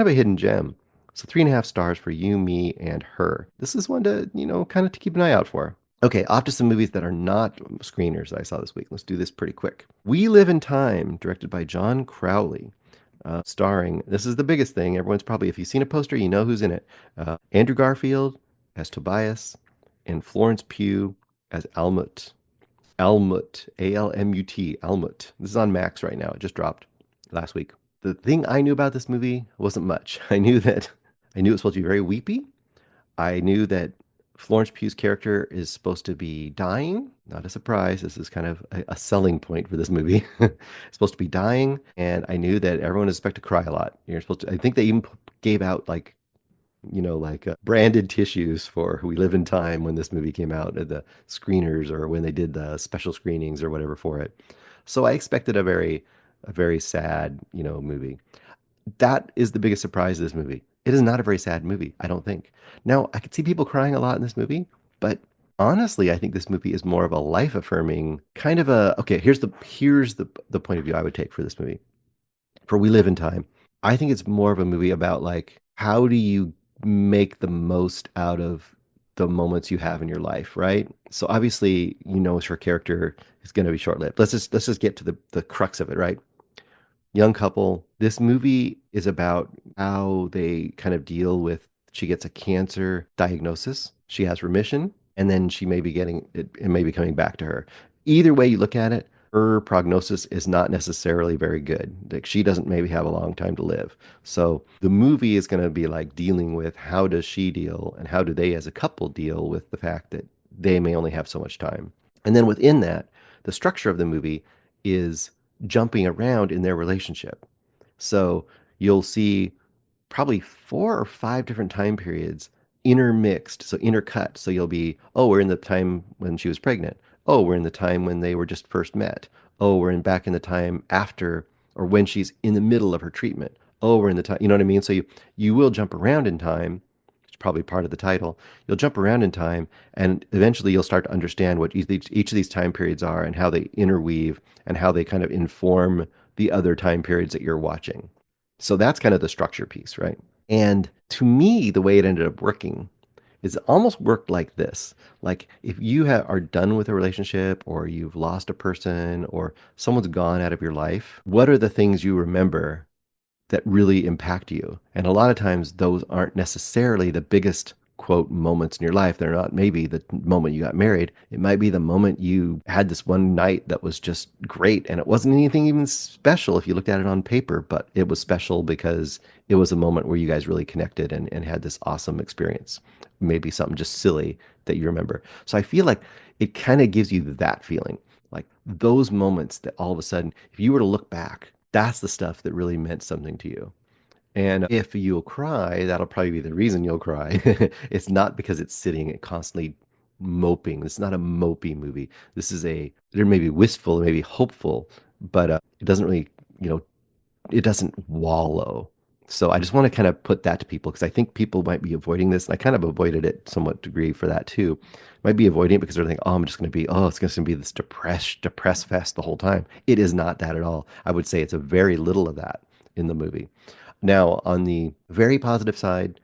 a hidden gem. So 3.5 stars for you, me, and her. This is one to, kind of to keep an eye out for. Okay, off to some movies that are not screeners that I saw this week. Let's do this pretty quick. We Live in Time, directed by John Crowley, starring, this is the biggest thing. Everyone's probably, if you've seen a poster, you know who's in it. Andrew Garfield as Tobias and Florence Pugh as Almut. Almut, A-L-M-U-T, Almut. This is on Max right now. It just dropped last week. The thing I knew about this movie wasn't much. I knew it was supposed to be very weepy. I knew that Florence Pugh's character is supposed to be dying. Not a surprise. This is kind of a selling point for this movie. It's supposed to be dying, and I knew that everyone is expected to cry a lot. I think they even gave out branded tissues for We Live in Time when this movie came out at the screeners or when they did the special screenings or whatever for it. So I expected a very sad, movie. That is the biggest surprise of this movie. It is not a very sad movie, I don't think. Now, I could see people crying a lot in this movie, but honestly, I think this movie is more of a life-affirming kind of here's the point of view I would take for this movie. For We Live in Time, I think it's more of a movie about like how do you make the most out of the moments you have in your life, right? So obviously, her character is going to be short-lived. Let's just get to the crux of it, right? Young couple. This movie is about how they kind of deal with, she gets a cancer diagnosis, she has remission, and then she may be getting it may be coming back to her. Either way you look at it, her prognosis is not necessarily very good. Like she doesn't maybe have a long time to live. So the movie is going to be like dealing with how does she deal and how do they as a couple deal with the fact that they may only have so much time. And then within that, the structure of the movie is jumping around in their relationship. So you'll see probably 4 or 5 different time periods intermixed, so intercut. So you'll be, oh, we're in the time when she was pregnant. Oh, we're in the time when they were just first met. Oh, we're in back in the time after or when she's in the middle of her treatment. Oh, we're in the time, you know what I mean? So you will jump around in time. It's probably part of the title. You'll jump around in time, and eventually you'll start to understand what each of these time periods are and how they interweave and how they kind of inform the other time periods that you're watching. So that's kind of the structure piece, right? And to me, the way it ended up working is it almost worked like this. Like if you are done with a relationship or you've lost a person or someone's gone out of your life, what are the things you remember that really impact you? And a lot of times those aren't necessarily the biggest quote moments in your life. They're not maybe the moment you got married. It might be the moment you had this one night that was just great. And it wasn't anything even special if you looked at it on paper, but it was special because it was a moment where you guys really connected and had this awesome experience. Maybe something just silly that you remember. So I feel like it kind of gives you that feeling, like those moments that all of a sudden, if you were to look back, that's the stuff that really meant something to you. And if you'll cry, that'll probably be the reason you'll cry. It's not because it's sitting and constantly moping. It's not a mopey movie. There may be wistful, it may be hopeful, but it doesn't really, it doesn't wallow. So I just want to kind of put that to people because I think people might be avoiding this. And I kind of avoided it somewhat degree for that too. Might be avoiding it because they're thinking, oh, I'm just going to be, oh, it's going to be this depressed fest the whole time. It is not that at all. I would say it's a very little of that in the movie. Now, on the very positive side,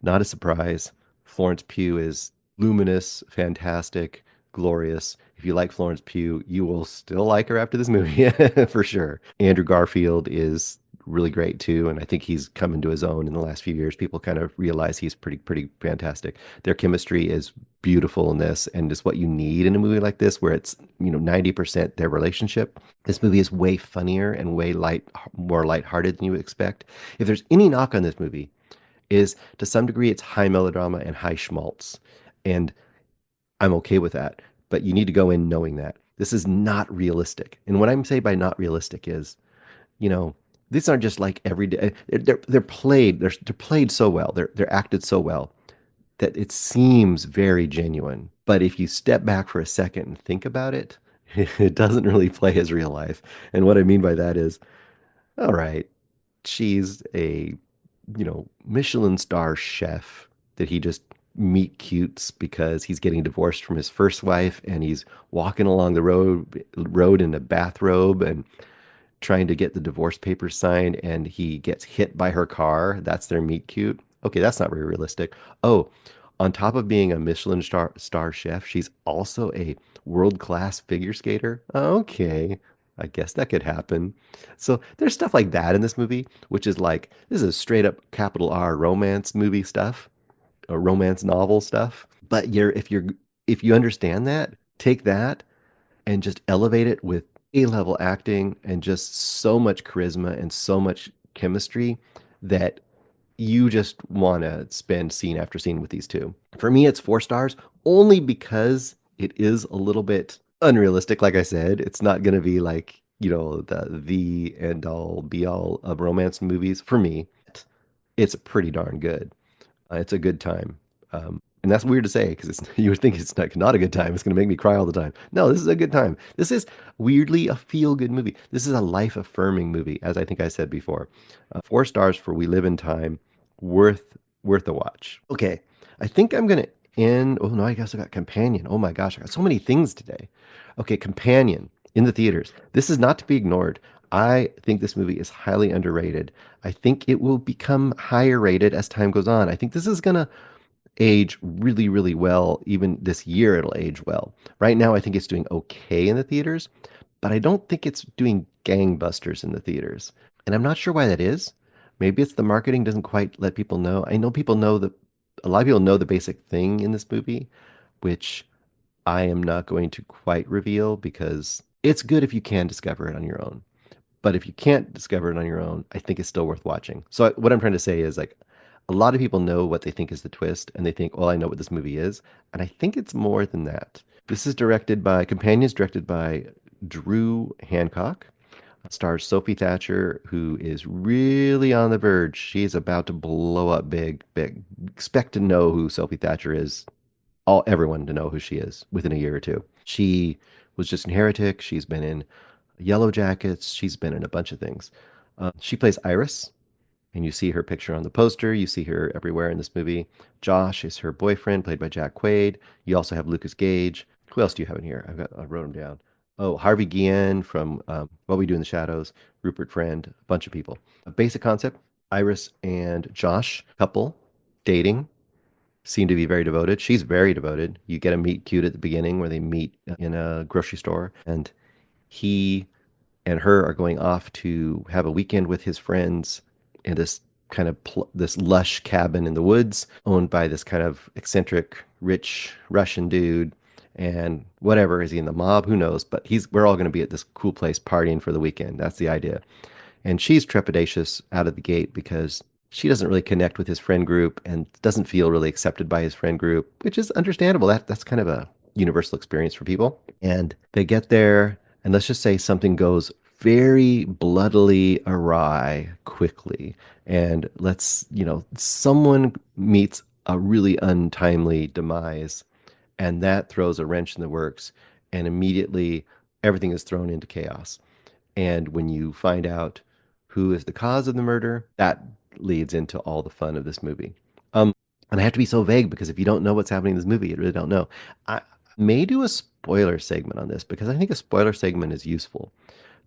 not a surprise, Florence Pugh is luminous, fantastic, glorious. If you like Florence Pugh, you will still like her after this movie for sure. Andrew Garfield is really great too, and I think he's come into his own in the last few years. People kind of realize he's pretty fantastic. Their chemistry is beautiful in this, and is what you need in a movie like this, where it's 90% their relationship. This movie is way funnier and way more lighthearted than you would expect. If there's any knock on this movie, is to some degree it's high melodrama and high schmaltz, and I'm okay with that. But you need to go in knowing that this is not realistic. And what I'm saying by not realistic is, these aren't just like everyday. They're played. They're played so well. They're acted so well that it seems very genuine. But if you step back for a second and think about it, it doesn't really play as real life. And what I mean by that is, all right, she's a Michelin star chef that he just meet cutes because he's getting divorced from his first wife and he's walking along the road in a bathrobe and trying to get the divorce papers signed, and he gets hit by her car. That's their meet cute. Okay, that's not very realistic. Oh, on top of being a Michelin star chef, she's also a world-class figure skater. Okay, I guess that could happen. So there's stuff like that in this movie, which is like, this is straight up capital R romance movie stuff, or romance novel stuff. But if you understand that, take that and just elevate it with A-level acting and just so much charisma and so much chemistry that you just want to spend scene after scene with these two. For me, it's 4 stars only because it is a little bit unrealistic. Like I said, it's not going to be like, the end all be all of romance movies. For me, it's pretty darn good. It's a good time. And that's weird to say because you would think it's not a good time. It's going to make me cry all the time. No, this is a good time. This is weirdly a feel-good movie. This is a life-affirming movie, as I think I said before. 4 stars for We Live in Time. Worth a watch. Okay, I think I'm going to end. Oh, no, I guess I got Companion. Oh my gosh, I got so many things today. Okay, Companion in the theaters. This is not to be ignored. I think this movie is highly underrated. I think it will become higher rated as time goes on. I think this is going to age really, really well. Even this year, it'll age well. Right now, I think it's doing okay in the theaters, but I don't think it's doing gangbusters in the theaters. And I'm not sure why that is. Maybe it's the marketing doesn't quite let people know. I know a lot of people know the basic thing in this movie, which I am not going to quite reveal because It's good if you can discover it on your own. But if you can't discover it on your own, I think it's still worth watching. So what I'm trying to say is like a lot of people know what they think is the twist and they think, well, I know what this movie is. And I think it's more than that. This is Companions directed by Drew Hancock. Stars Sophie Thatcher, who is really on the verge. She's about to blow up big, big. Expect to know who Sophie Thatcher is. Everyone to know who she is within a year or two. She was just in Heretic. She's been in Yellow Jackets. She's been in a bunch of things. She plays Iris, and you see her picture on the poster. You see her everywhere in this movie. Josh is her boyfriend, played by Jack Quaid. You also have Lucas Gage. Who else do you have in here? I wrote them down. Oh, Harvey Guillen from What We Do in the Shadows, Rupert Friend, a bunch of people. A basic concept, Iris and Josh, couple, dating, seem to be very devoted. She's very devoted. You get a meet cute at the beginning where they meet in a grocery store, and he and her are going off to have a weekend with his friends in this kind of this lush cabin in the woods owned by this kind of eccentric, rich Russian dude. And whatever, is he in the mob? Who knows? But we're all going to be at this cool place partying for the weekend. That's the idea. And she's trepidatious out of the gate because she doesn't really connect with his friend group and doesn't feel really accepted by his friend group, which is understandable. That's kind of a universal experience for people. And they get there, and let's just say something goes very bloodily awry quickly. And someone meets a really untimely demise. And that throws a wrench in the works, and immediately everything is thrown into chaos. And when you find out who is the cause of the murder, that leads into all the fun of this movie. And I have to be so vague because if you don't know what's happening in this movie, you really don't know. I may do a spoiler segment on this because I think a spoiler segment is useful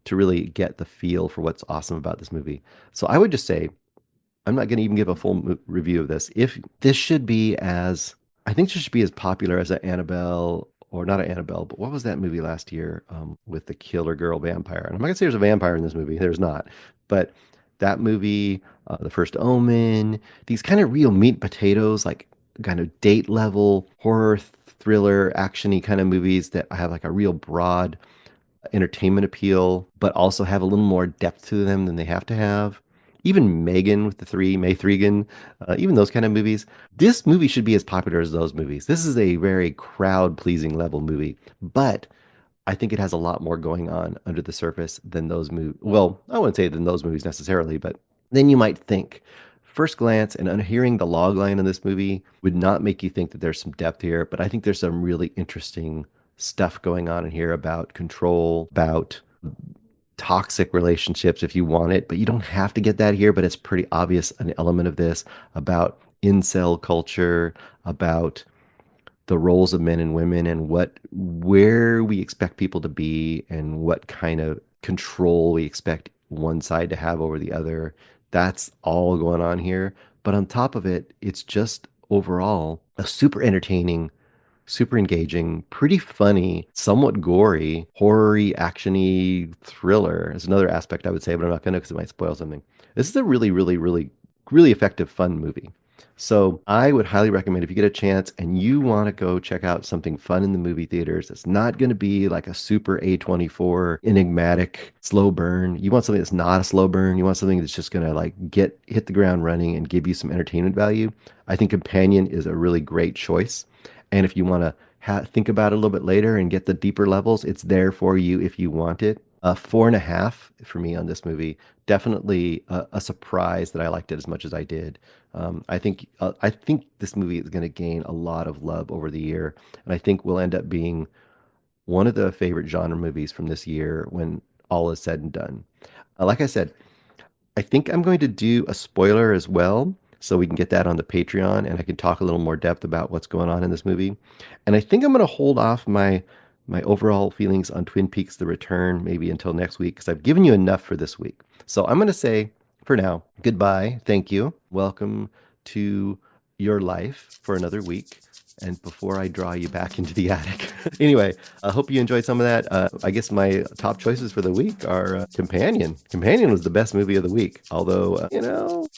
to really get the feel for what's awesome about this movie. So I would just say, I'm not going to even give a full review of this. I think this should be as popular as Annabelle, or not Annabelle, but what was that movie last year with the killer girl vampire? And I'm not going to say there's a vampire in this movie. There's not. But that movie, The First Omen, these kind of real meat and potatoes, like kind of date level horror, thriller, action-y kind of movies that have like a real broad entertainment appeal, but also have a little more depth to them than they have to have. Even Megan with the three, May Thregan, even those kind of movies. This movie should be as popular as those movies. This is a very crowd-pleasing level movie, but I think it has a lot more going on under the surface than those movies. Well, I wouldn't say than those movies necessarily, but then you might think. First glance and hearing the log line in this movie would not make you think that there's some depth here, but I think there's some really interesting stuff going on in here about control, about toxic relationships if you want it, but you don't have to get that here, but it's pretty obvious an element of this about incel culture, about the roles of men and women and where we expect people to be and what kind of control we expect one side to have over the other. That's all going on here. But on top of it, it's just overall a super entertaining, super engaging, pretty funny, somewhat gory, horror-y, action-y thriller is another aspect I would say, but I'm not going to because it might spoil something. This is a really, really, really, really effective, fun movie. So I would highly recommend if you get a chance and you want to go check out something fun in the movie theaters, it's not going to be like a super A24 enigmatic slow burn. You want something that's not a slow burn. You want something that's just going to like hit the ground running and give you some entertainment value. I think Companion is a really great choice. And if you want to think about it a little bit later and get the deeper levels, it's there for you if you want it. 4.5 for me on this movie. Definitely a surprise that I liked it as much as I did. I think this movie is going to gain a lot of love over the year, and I think will end up being one of the favorite genre movies from this year when all is said and done. Like I said, I think I'm going to do a spoiler as well, so we can get that on the Patreon, and I can talk a little more depth about what's going on in this movie. And I think I'm going to hold off my overall feelings on Twin Peaks: The Return maybe until next week, because I've given you enough for this week. So I'm going to say, for now, goodbye. Thank you. Welcome to your life for another week. And before I draw you back into the attic. Anyway, I hope you enjoyed some of that. I guess my top choices for the week are Companion. Companion was the best movie of the week. Although,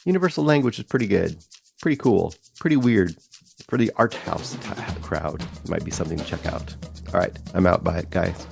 Universal Language is pretty good. Pretty cool. Pretty weird. For the art house crowd, it might be something to check out. All right, I'm out. Bye, guys.